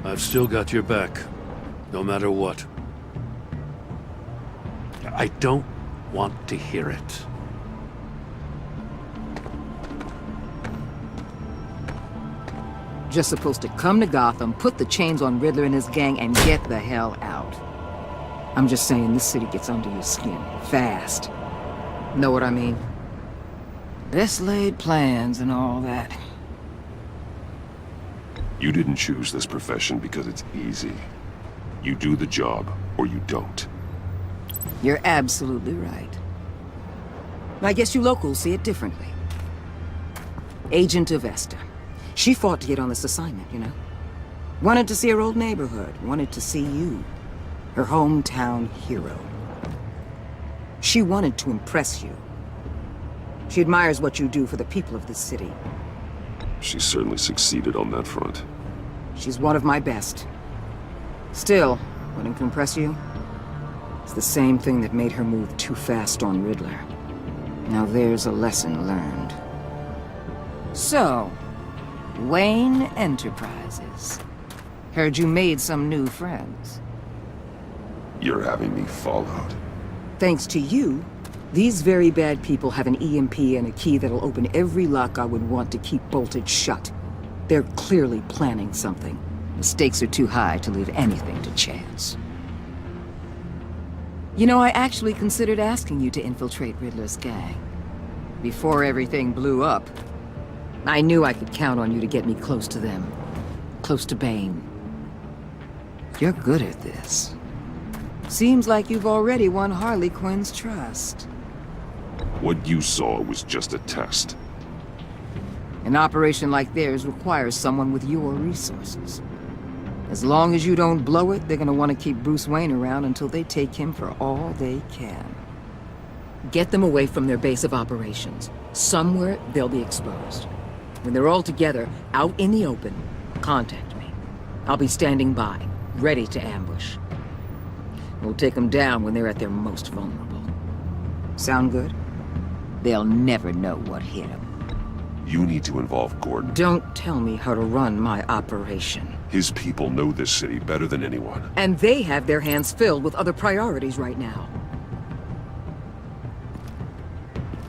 I've still got your back, no matter what. I don't want to hear it. Just supposed to come to Gotham, put the chains on Riddler and his gang, and get the hell out. I'm just saying, this city gets under your skin. Fast. Know what I mean? Best laid plans and all that. You didn't choose this profession because it's easy. You do the job, or you don't. You're absolutely right. I guess you locals see it differently. Agent Avesta. She fought to get on this assignment, you know? Wanted to see her old neighborhood. Wanted to see you. Her hometown hero. She wanted to impress you. She admires what you do for the people of this city. She certainly succeeded on that front. She's one of my best. Still, wanting to impress you? It's the same thing that made her move too fast on Riddler. Now there's a lesson learned. So, Wayne Enterprises. Heard you made some new friends. You're having me followed. Thanks to you, these very bad people have an EMP and a key that'll open every lock I would want to keep bolted shut. They're clearly planning something. The stakes are too high to leave anything to chance. You know, I actually considered asking you to infiltrate Riddler's gang. Before everything blew up, I knew I could count on you to get me close to them. Close to Bane. You're good at this. Seems like you've already won Harley Quinn's trust. What you saw was just a test. An operation like theirs requires someone with your resources. As long as you don't blow it, they're gonna want to keep Bruce Wayne around until they take him for all they can. Get them away from their base of operations. Somewhere they'll be exposed. When they're all together, out in the open, contact me. I'll be standing by, ready to ambush. We'll take them down when they're at their most vulnerable. Sound good? They'll never know what hit them. You need to involve Gordon. Don't tell me how to run my operation. His people know this city better than anyone. And they have their hands filled with other priorities right now.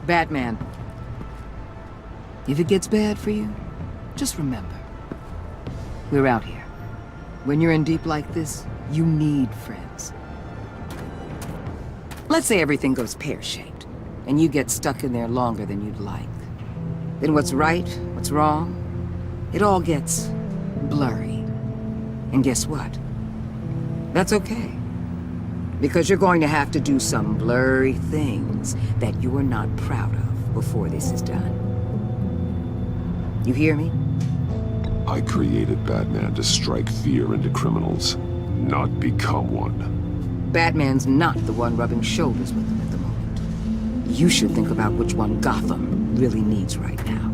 Batman. If it gets bad for you, just remember. We're out here. When you're in deep like this, you need friends. Let's say everything goes pear-shaped, and you get stuck in there longer than you'd like. Then what's right, what's wrong, it all gets blurry. And guess what? That's okay. Because you're going to have to do some blurry things that you are not proud of before this is done. You hear me? I created Batman to strike fear into criminals, not become one. Batman's not the one rubbing shoulders with them at the moment. You should think about which one Gotham really needs right now.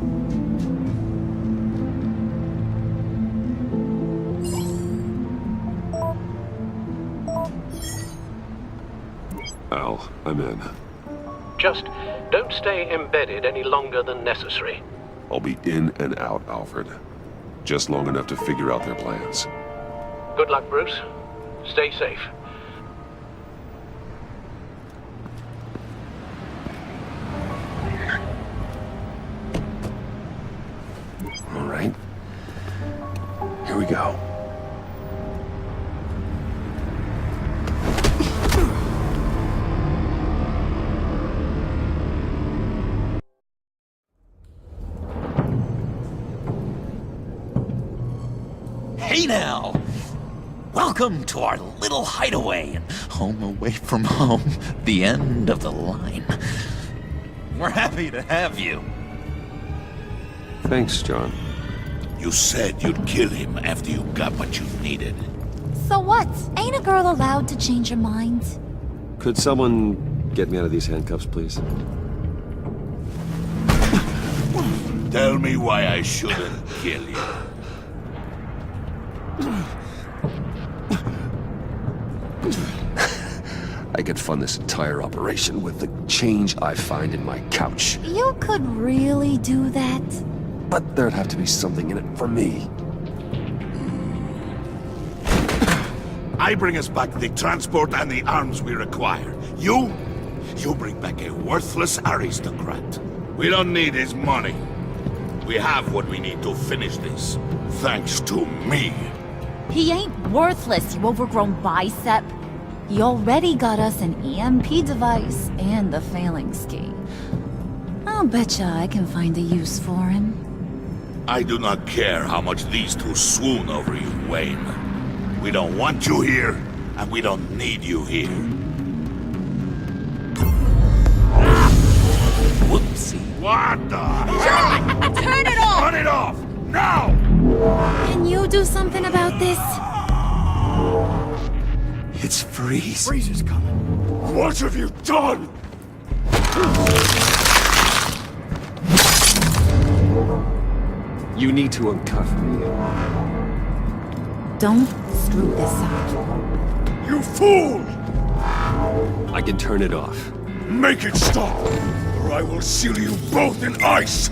Al, I'm in. Just don't stay embedded any longer than necessary. I'll be in and out, Alfred. Just long enough to figure out their plans. Good luck, Bruce. Stay safe. All right. Here we go. Hey now! Welcome to our little hideaway and home away from home, the end of the line. We're happy to have you. Thanks, John. You said you'd kill him after you got what you needed. So what? Ain't a girl allowed to change her mind? Could someone get me out of these handcuffs, please? Tell me why I shouldn't kill you. I could fund this entire operation with the change I find in my couch. You could really do that? But there'd have to be something in it for me. I bring us back the transport and the arms we require. You bring back a worthless aristocrat. We don't need his money. We have what we need to finish this, thanks to me. He ain't worthless, you overgrown bicep. He already got us an EMP device and the phalanx key. I'll betcha I can find a use for him. I do not care how much these two swoon over you, Wayne. We don't want you here, and we don't need you here. Whoopsie. What the? Turn it off! Turn it off! Now! Can you do something about this? It's Freeze. Freeze is coming. What have you done? You need to uncuff me. Don't screw this up. You fool! I can turn it off. Make it stop, or I will seal you both in ice!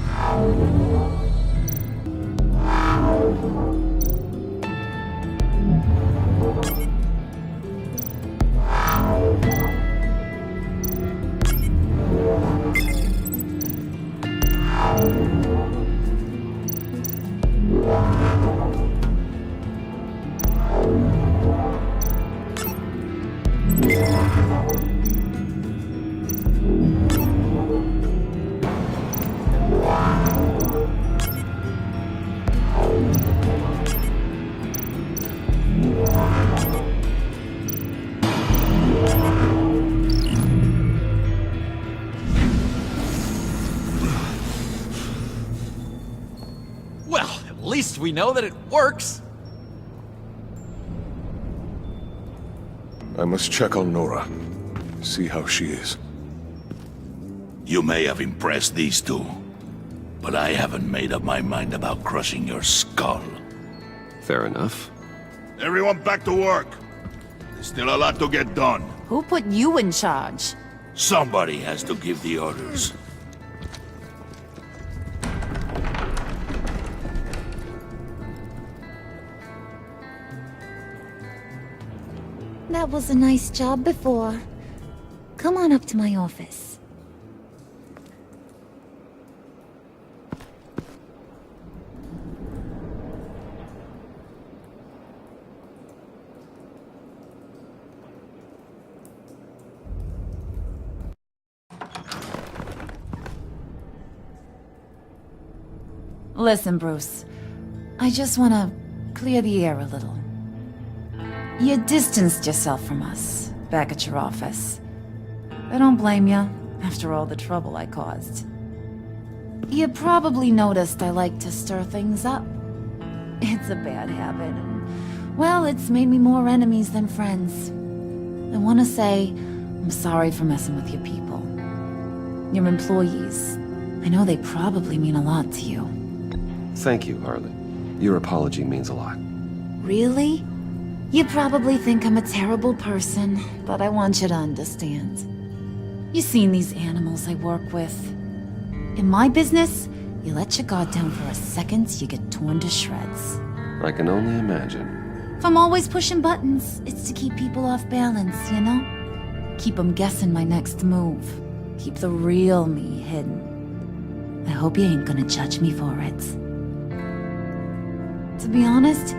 least we know that it works. I must check on Nora. See how she is. You may have impressed these two, but I haven't made up my mind about crushing your skull. Fair enough. Everyone back to work. There's still a lot to get done. Who put you in charge? Somebody has to give the orders. That was a nice job before. Come on up to my office. Listen, Bruce. I just want to clear the air a little. You distanced yourself from us, back at your office. I don't blame you, after all the trouble I caused. You probably noticed I like to stir things up. It's a bad habit, and, well, it's made me more enemies than friends. I want to say, I'm sorry for messing with your people. Your employees. I know they probably mean a lot to you. Thank you, Harley. Your apology means a lot. Really? You probably think I'm a terrible person, but I want you to understand. You seen these animals I work with. In my business, you let your guard down for a second, you get torn to shreds. I can only imagine. If I'm always pushing buttons, it's to keep people off balance, you know? Keep them guessing my next move. Keep the real me hidden. I hope you ain't gonna judge me for it. To be honest,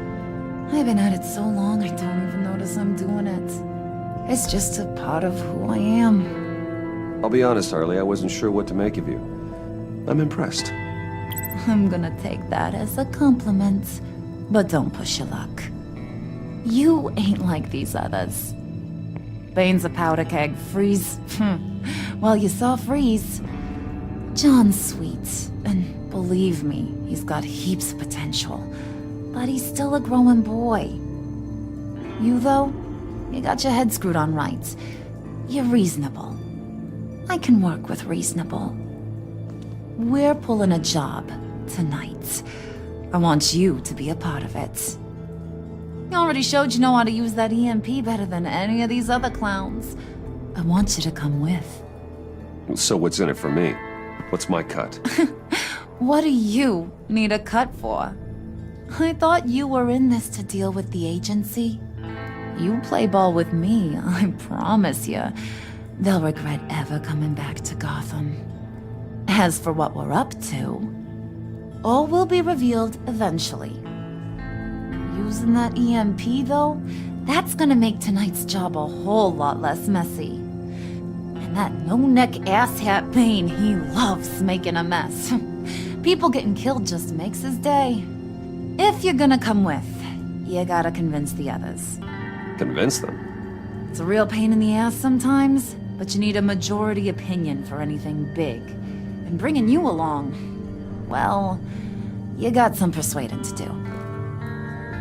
I've been at it so long I don't even notice I'm doing it. It's just a part of who I am. I'll be honest, Harley, I wasn't sure what to make of you. I'm impressed. I'm gonna take that as a compliment, but don't push your luck. You ain't like these others. Bane's a powder keg, Freeze. Well, you saw Freeze. John's sweet, and believe me, he's got heaps of potential. But he's still a growing boy. You, though, you got your head screwed on right. You're reasonable. I can work with reasonable. We're pulling a job tonight. I want you to be a part of it. You already showed you know how to use that EMP better than any of these other clowns. I want you to come with. So what's in it for me? What's my cut? What do you need a cut for? I thought you were in this to deal with the agency. You play ball with me, I promise you. They'll regret ever coming back to Gotham. As for what we're up to, all will be revealed eventually. Using that EMP, though, that's gonna make tonight's job a whole lot less messy. And that no-neck asshat Bane, he loves making a mess. People getting killed just makes his day. If you're gonna come with, you gotta convince the others. Convince them? It's a real pain in the ass sometimes, but you need a majority opinion for anything big. And bringing you along, well, you got some persuading to do.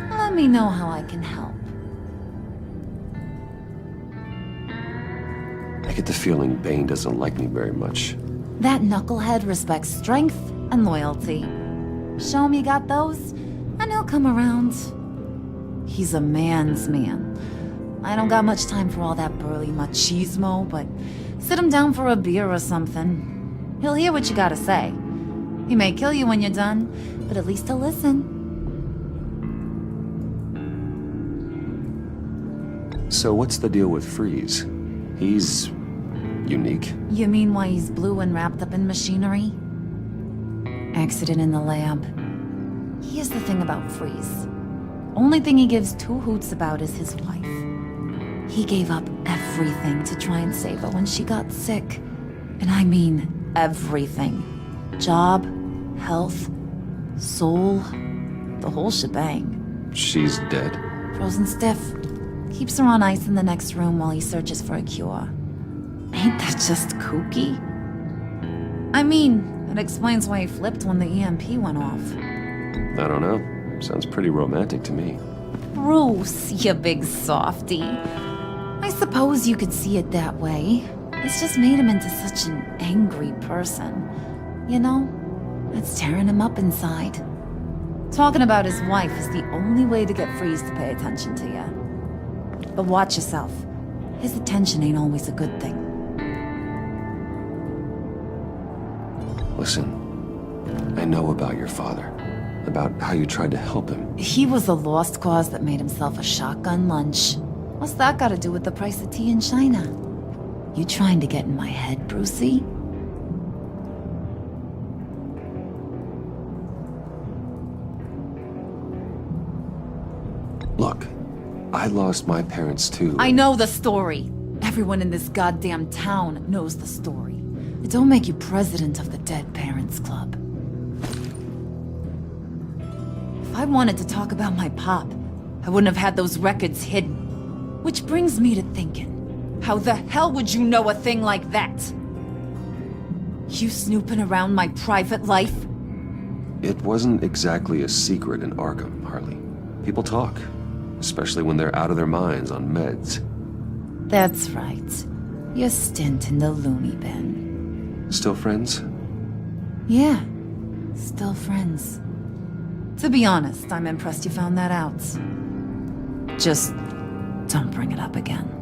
Let me know how I can help. I get the feeling Bane doesn't like me very much. That knucklehead respects strength and loyalty. Show him you got those, and he'll come around. He's a man's man. I don't got much time for all that burly machismo, but sit him down for a beer or something. He'll hear what you gotta say. He may kill you when you're done, but at least he'll listen. So what's the deal with Freeze? He's unique. You mean why he's blue and wrapped up in machinery? Accident in the lab. Here's the thing about Freeze. Only thing he gives two hoots about is his wife. He gave up everything to try and save her when she got sick. And I mean everything. Job, health, soul, the whole shebang. She's dead? Frozen stiff. Keeps her on ice in the next room while he searches for a cure. Ain't that just kooky? I mean, it explains why he flipped when the EMP went off. I don't know. Sounds pretty romantic to me. Bruce, you big softy. I suppose you could see it that way. It's just made him into such an angry person. You know, it's tearing him up inside. Talking about his wife is the only way to get Freeze to pay attention to you. But watch yourself. His attention ain't always a good thing. Listen, I know about your father. About how you tried to help him. He was a lost cause that made himself a shotgun lunch. What's that got to do with the price of tea in China? You trying to get in my head, Brucey? Look, I lost my parents too. I know the story. Everyone in this goddamn town knows the story. It don't make you president of the Dead Parents Club. If I wanted to talk about my pop, I wouldn't have had those records hidden. Which brings me to thinking, how the hell would you know a thing like that? You snooping around my private life? It wasn't exactly a secret in Arkham, Harley. People talk, especially when they're out of their minds on meds. That's right. Your stint in the loony bin. Still friends? Yeah, still friends. To be honest, I'm impressed you found that out. Just don't bring it up again.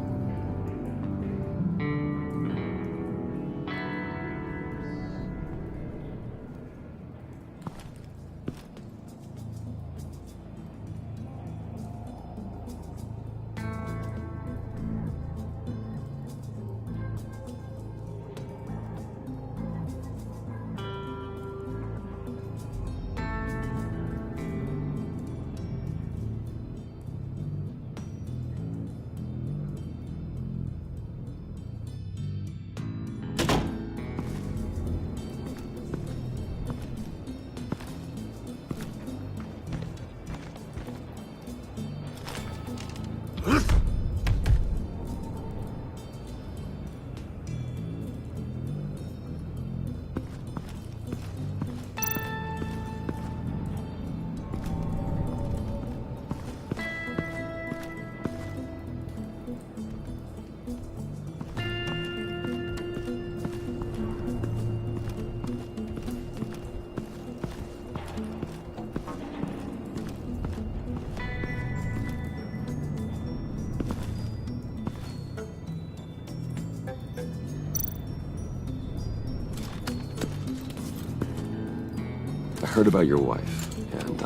I heard about your wife, and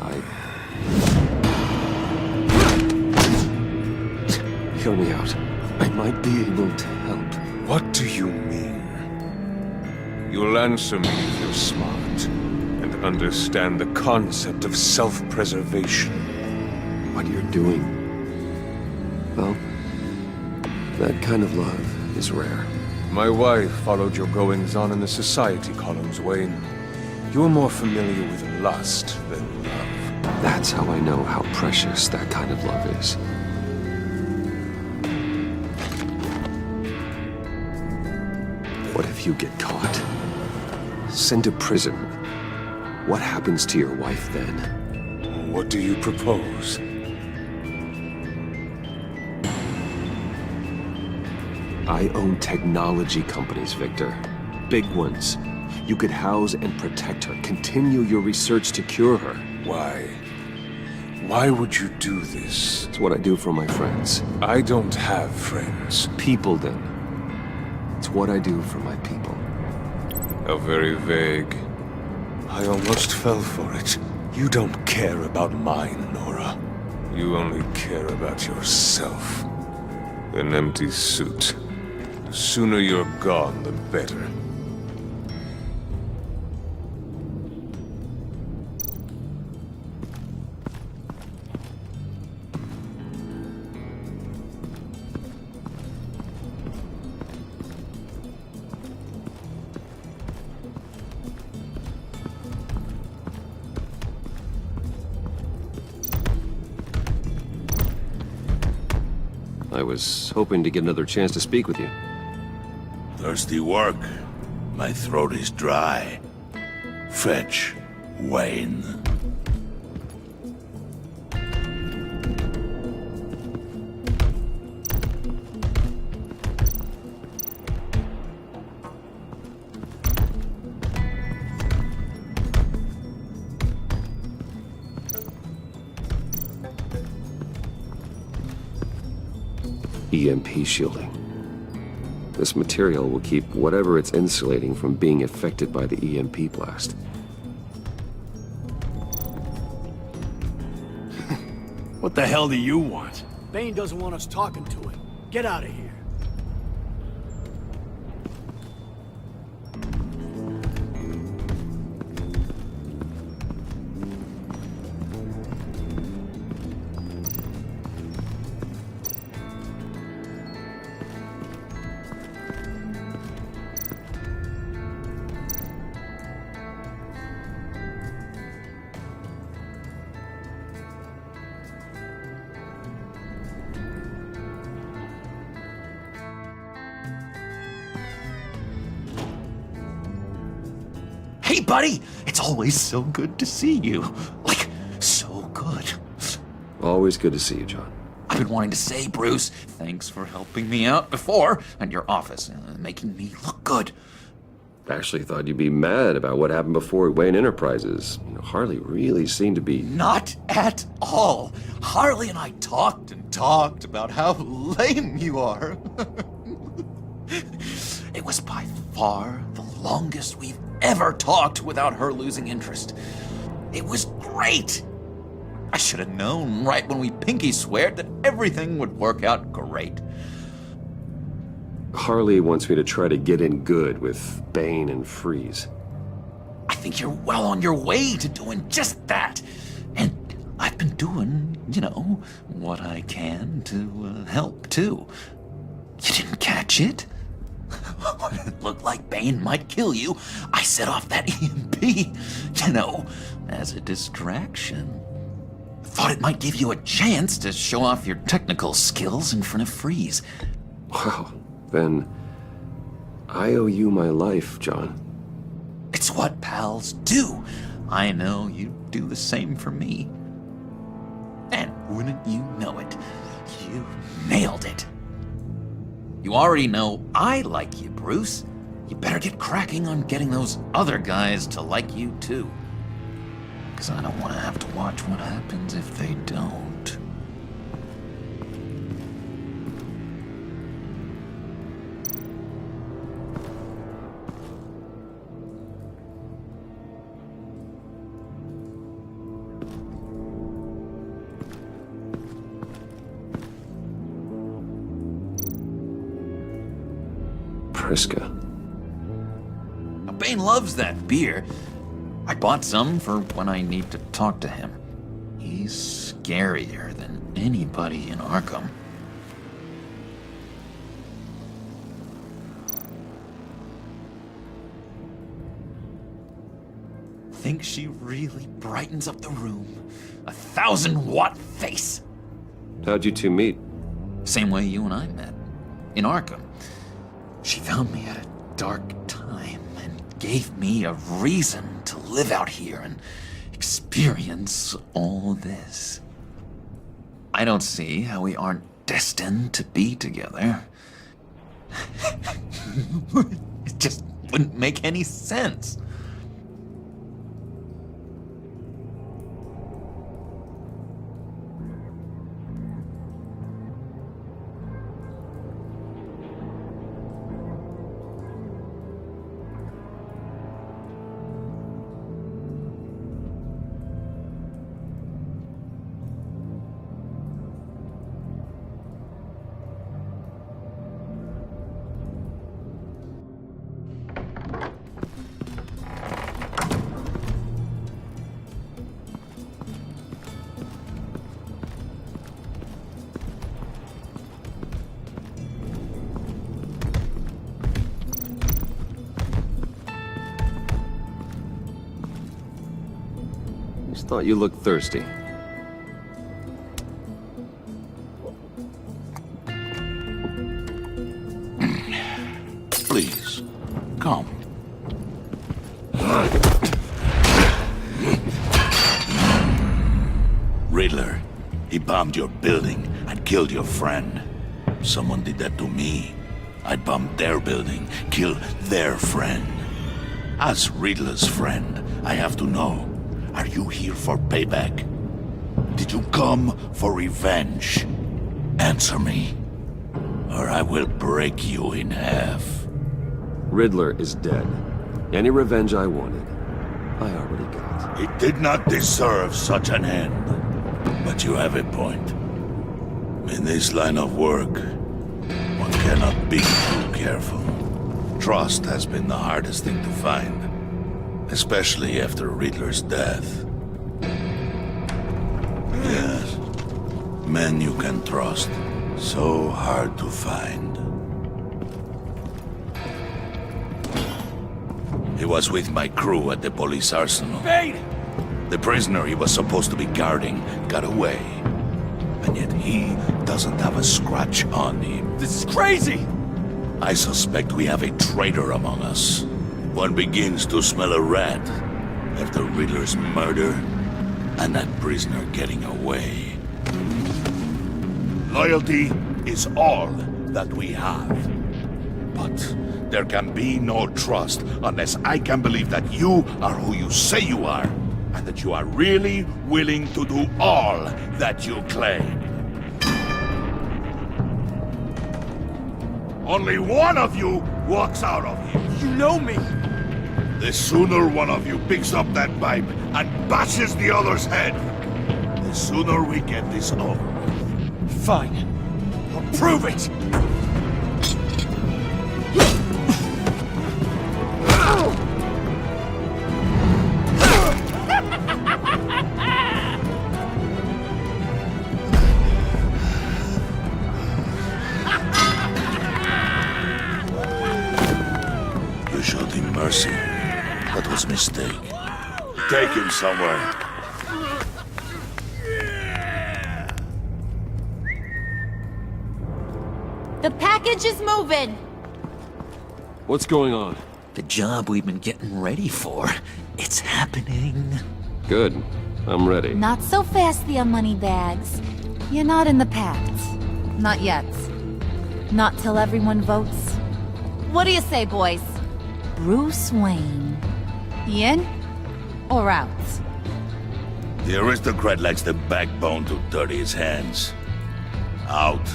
Hear me out. I might be able to help. What do you mean? You'll answer me if you're smart, and understand the concept of self-preservation. What you're doing, well, that kind of love is rare. My wife followed your goings-on in the society columns, Wayne. You're more familiar with lust than love. That's how I know how precious that kind of love is. What if you get caught? Sent to prison? What happens to your wife then? What do you propose? I own technology companies, Victor. Big ones. You could house and protect her, continue your research to cure her. Why? Why would you do this? It's what I do for my friends. I don't have friends. People, then. It's what I do for my people. How very vague. I almost fell for it. You don't care about mine, Nora. You only care about yourself. An empty suit. The sooner you're gone, the better. I was hoping to get another chance to speak with you. Thirsty work? My throat is dry. Fetch, Wayne. EMP shielding. This material will keep whatever it's insulating from being affected by the EMP blast. What the hell do you want? Bane doesn't want us talking to him. Get out of here. Hey, buddy! It's always so good to see you. Like, so good. Always good to see you, John. I've been wanting to say, Bruce, thanks for helping me out before at your office, making me look good. Actually thought you'd be mad about what happened before at Wayne Enterprises. You know, Harley really seemed to be... Not at all. Harley and I talked and talked about how lame you are. It was by far the longest we've ever talked without her losing interest. It was great. I should have known right when we pinky sweared that everything would work out great. Harley wants me to try to get in good with Bane and Freeze. I think you're well on your way to doing just that. And I've been doing, what I can to help, too. You didn't catch it? When it looked like Bane might kill you, I set off that EMP, as a distraction. Thought it might give you a chance to show off your technical skills in front of Freeze. Wow, then I owe you my life, John. It's what pals do. I know you'd do the same for me. And wouldn't you know it, you nailed it. You already know I like you, Bruce. You better get cracking on getting those other guys to like you, too. Because I don't want to have to watch what happens if they don't. Priska. Now, Bane loves that beer. I bought some for when I need to talk to him. He's scarier than anybody in Arkham. Think she really brightens up the room. 1,000-watt face. How'd you two meet? Same way you and I met. In Arkham. She found me at a dark time and gave me a reason to live out here and experience all this. I don't see how we aren't destined to be together. It just wouldn't make any sense. Just thought you looked thirsty. Please, come. Riddler, he bombed your building and killed your friend. Someone did that to me. I'd bomb their building, kill their friend. As Riddler's friend, I have to know, are you here for payback? Did you come for revenge? Answer me. I will break you in half. Riddler is dead. Any revenge I wanted, I already got. He did not deserve such an end. But you have a point. In this line of work, one cannot be too careful. Trust has been the hardest thing to find, especially after Riddler's death. Yes, men you can trust, so hard to find. He was with my crew at the police arsenal. Bane! The prisoner he was supposed to be guarding got away. And yet he doesn't have a scratch on him. This is crazy! I suspect we have a traitor among us. One begins to smell a rat after Riddler's murder and that prisoner getting away. Loyalty is all that we have. But there can be no trust unless I can believe that you are who you say you are, and that you are really willing to do all that you claim. Only one of you walks out of here. You know me! The sooner one of you picks up that pipe and bashes the other's head, the sooner we get this over with. Fine. I'll prove it! You showed him mercy. That was a mistake. Take him somewhere. The package is moving! What's going on? The job we've been getting ready for. It's happening. Good. I'm ready. Not so fast, the Moneybags. You're not in the Pact. Not yet. Not till everyone votes. What do you say, boys? Bruce Wayne. In or out? The aristocrat lacks the backbone to dirty his hands. Out.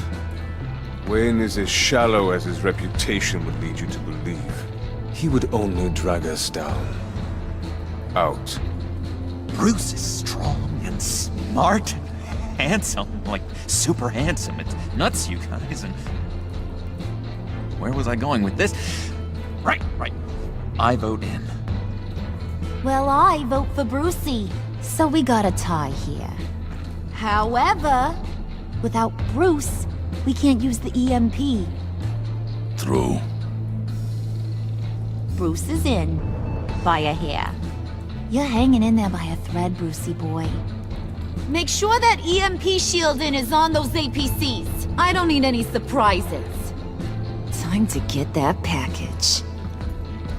Wayne is as shallow as his reputation would lead you to believe. He would only drag us down. Out. Bruce is strong and smart and handsome. Like, super handsome. It's nuts, you guys. And where was I going with this? Right. I vote in. Well, I vote for Brucey. So we got a tie here. However, without Bruce, we can't use the EMP. True. Bruce is in. By a hair. You're hanging in there by a thread, Brucey boy. Make sure that EMP shielding is on those APCs. I don't need any surprises. Time to get that package.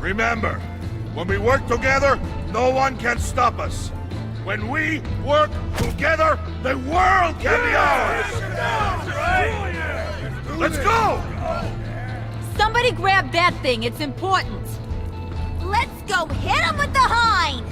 Remember, when we work together, no one can stop us. When we work together, the world can be ours! Let's go! Somebody grab that thing, it's important. Let's go hit him with the hind!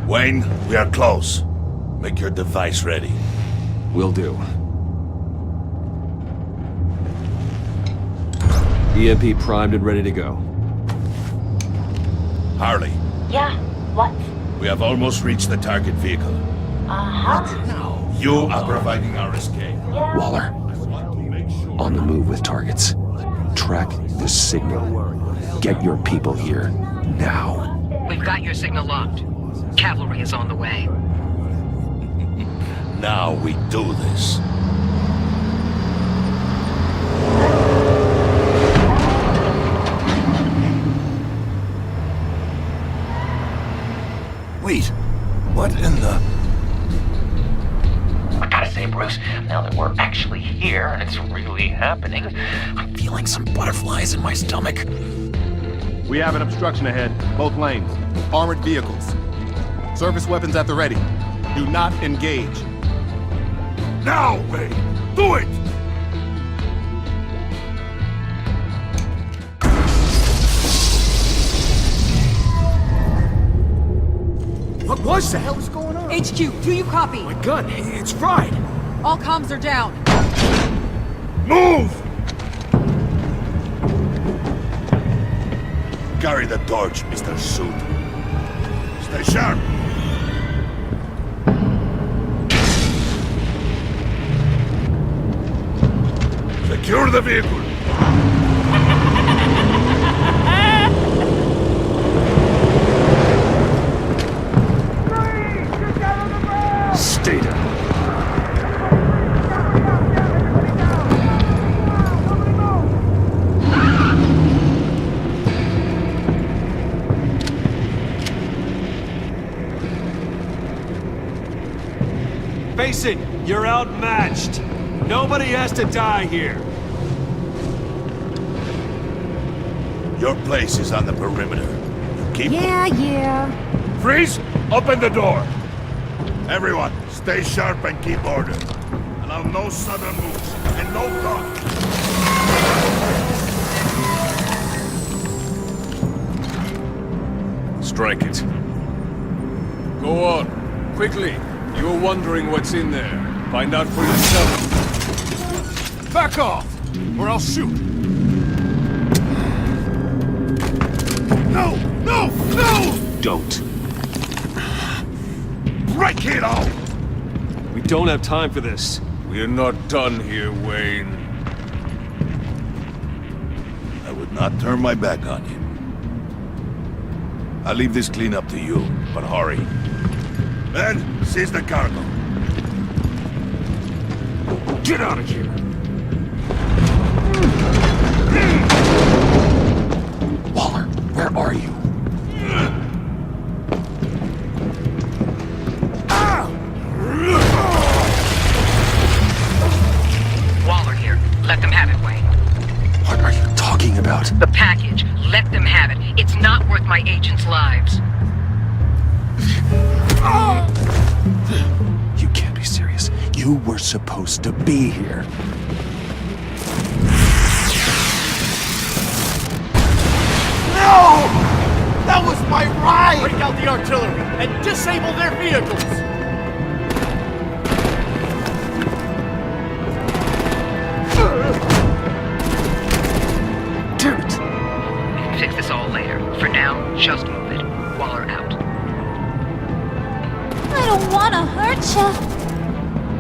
Wayne, we are close. Make your device ready. Will do. EMP primed and ready to go. Harley, Yeah, what? we have almost reached the target vehicle. Uh-huh. You are providing our escape. Waller, on the move with targets. Track the signal. Get your people here, now. We've got your signal locked. Cavalry is on the way. Now we do this. Wait, what in the... I gotta say, Bruce, now that we're actually here and it's really happening, I'm feeling some butterflies in my stomach. We have an obstruction ahead, both lanes. Armored vehicles. Service weapons at the ready. Do not engage. Now, Wayne! Do it! What was that? What the hell is going on? HQ, do you copy? My gun, it's fried. All comms are down. Move! Carry the torch, Mr. Suit. Stay sharp. Secure the vehicle. Stay down. Face it, you're outmatched. Nobody has to die here. Your place is on the perimeter. Keep... Yeah. Freeze! Open the door! Everyone, stay sharp and keep order. Allow no sudden moves, and no talk. Strike it. Go on. Quickly. You're wondering what's in there. Find out for yourself. Back off, or I'll shoot. No! No! No! Don't. Break it all! We don't have time for this. We're not done here, Wayne. I would not turn my back on you. I'll leave this clean up to you, but hurry. Then, seize the cargo. Get out of here! Waller, where are you? Waller here. Let them have it, Wayne. What are you talking about? The package. Let them have it. It's not worth my agents' lives. You can't be serious. You were supposed to be here. No! That was my ride! Break out the artillery and disable their vehicles! Damn it! We can fix this all later. For now, just move it. Waller out. I don't want to hurt you,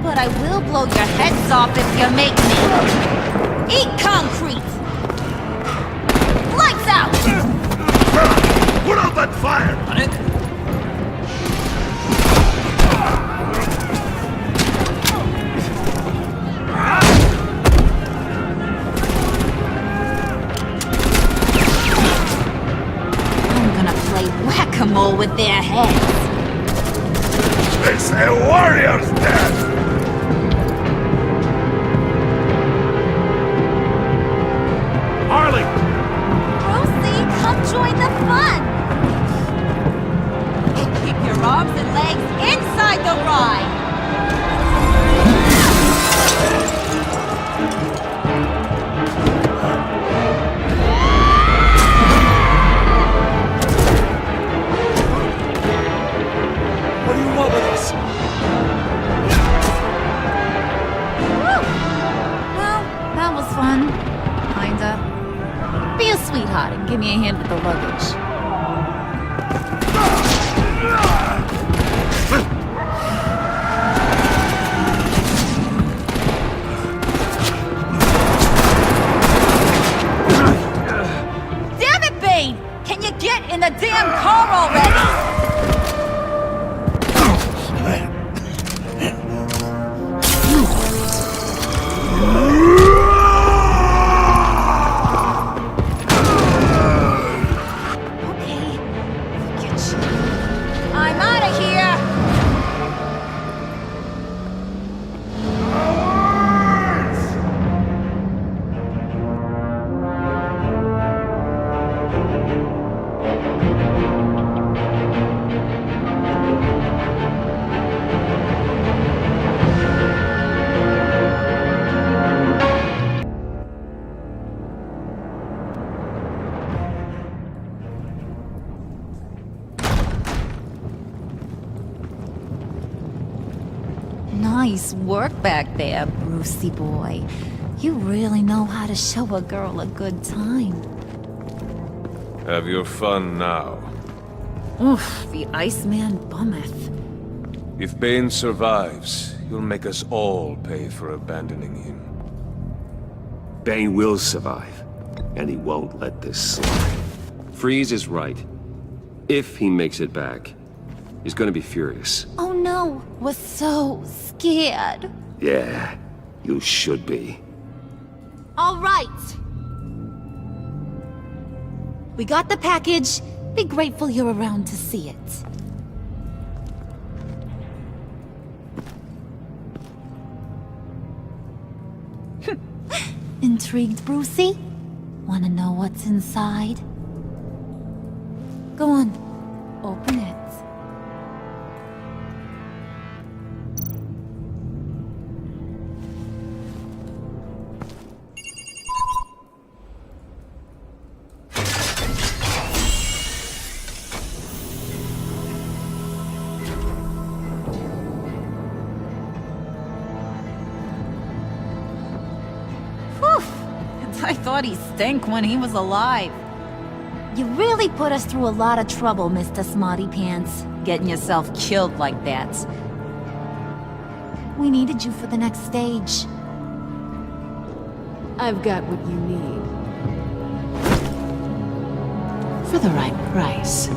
but I will blow your heads off if you make me. Eat concrete! Lights out! Put out that fire! I'm gonna play whack-a-mole with their heads. It's a warrior's death! Harley! Rosie, come join the fun! Keep your arms and legs inside the ride! What do you want with us? Well, that was fun. Kinda. Be a sweetheart and give me a hand with the luggage. Damn it, Bane! Can you get in the damn car already? Nice work back there, Brucey boy. You really know how to show a girl a good time. Have your fun now. Oof, the Iceman bummeth. If Bane survives, he'll make us all pay for abandoning him. Bane will survive, and he won't let this slide. Freeze is right. If he makes it back, he's gonna be furious. Oh no, we're so scared. Yeah, you should be. All right. We got the package. Be grateful you're around to see it. Intrigued, Brucey? Wanna know what's inside? Go on, open it. I thought he stank when he was alive. You really put us through a lot of trouble, Mr. Smarty Pants. Getting yourself killed like that. We needed you for the next stage. I've got what you need. For the right price.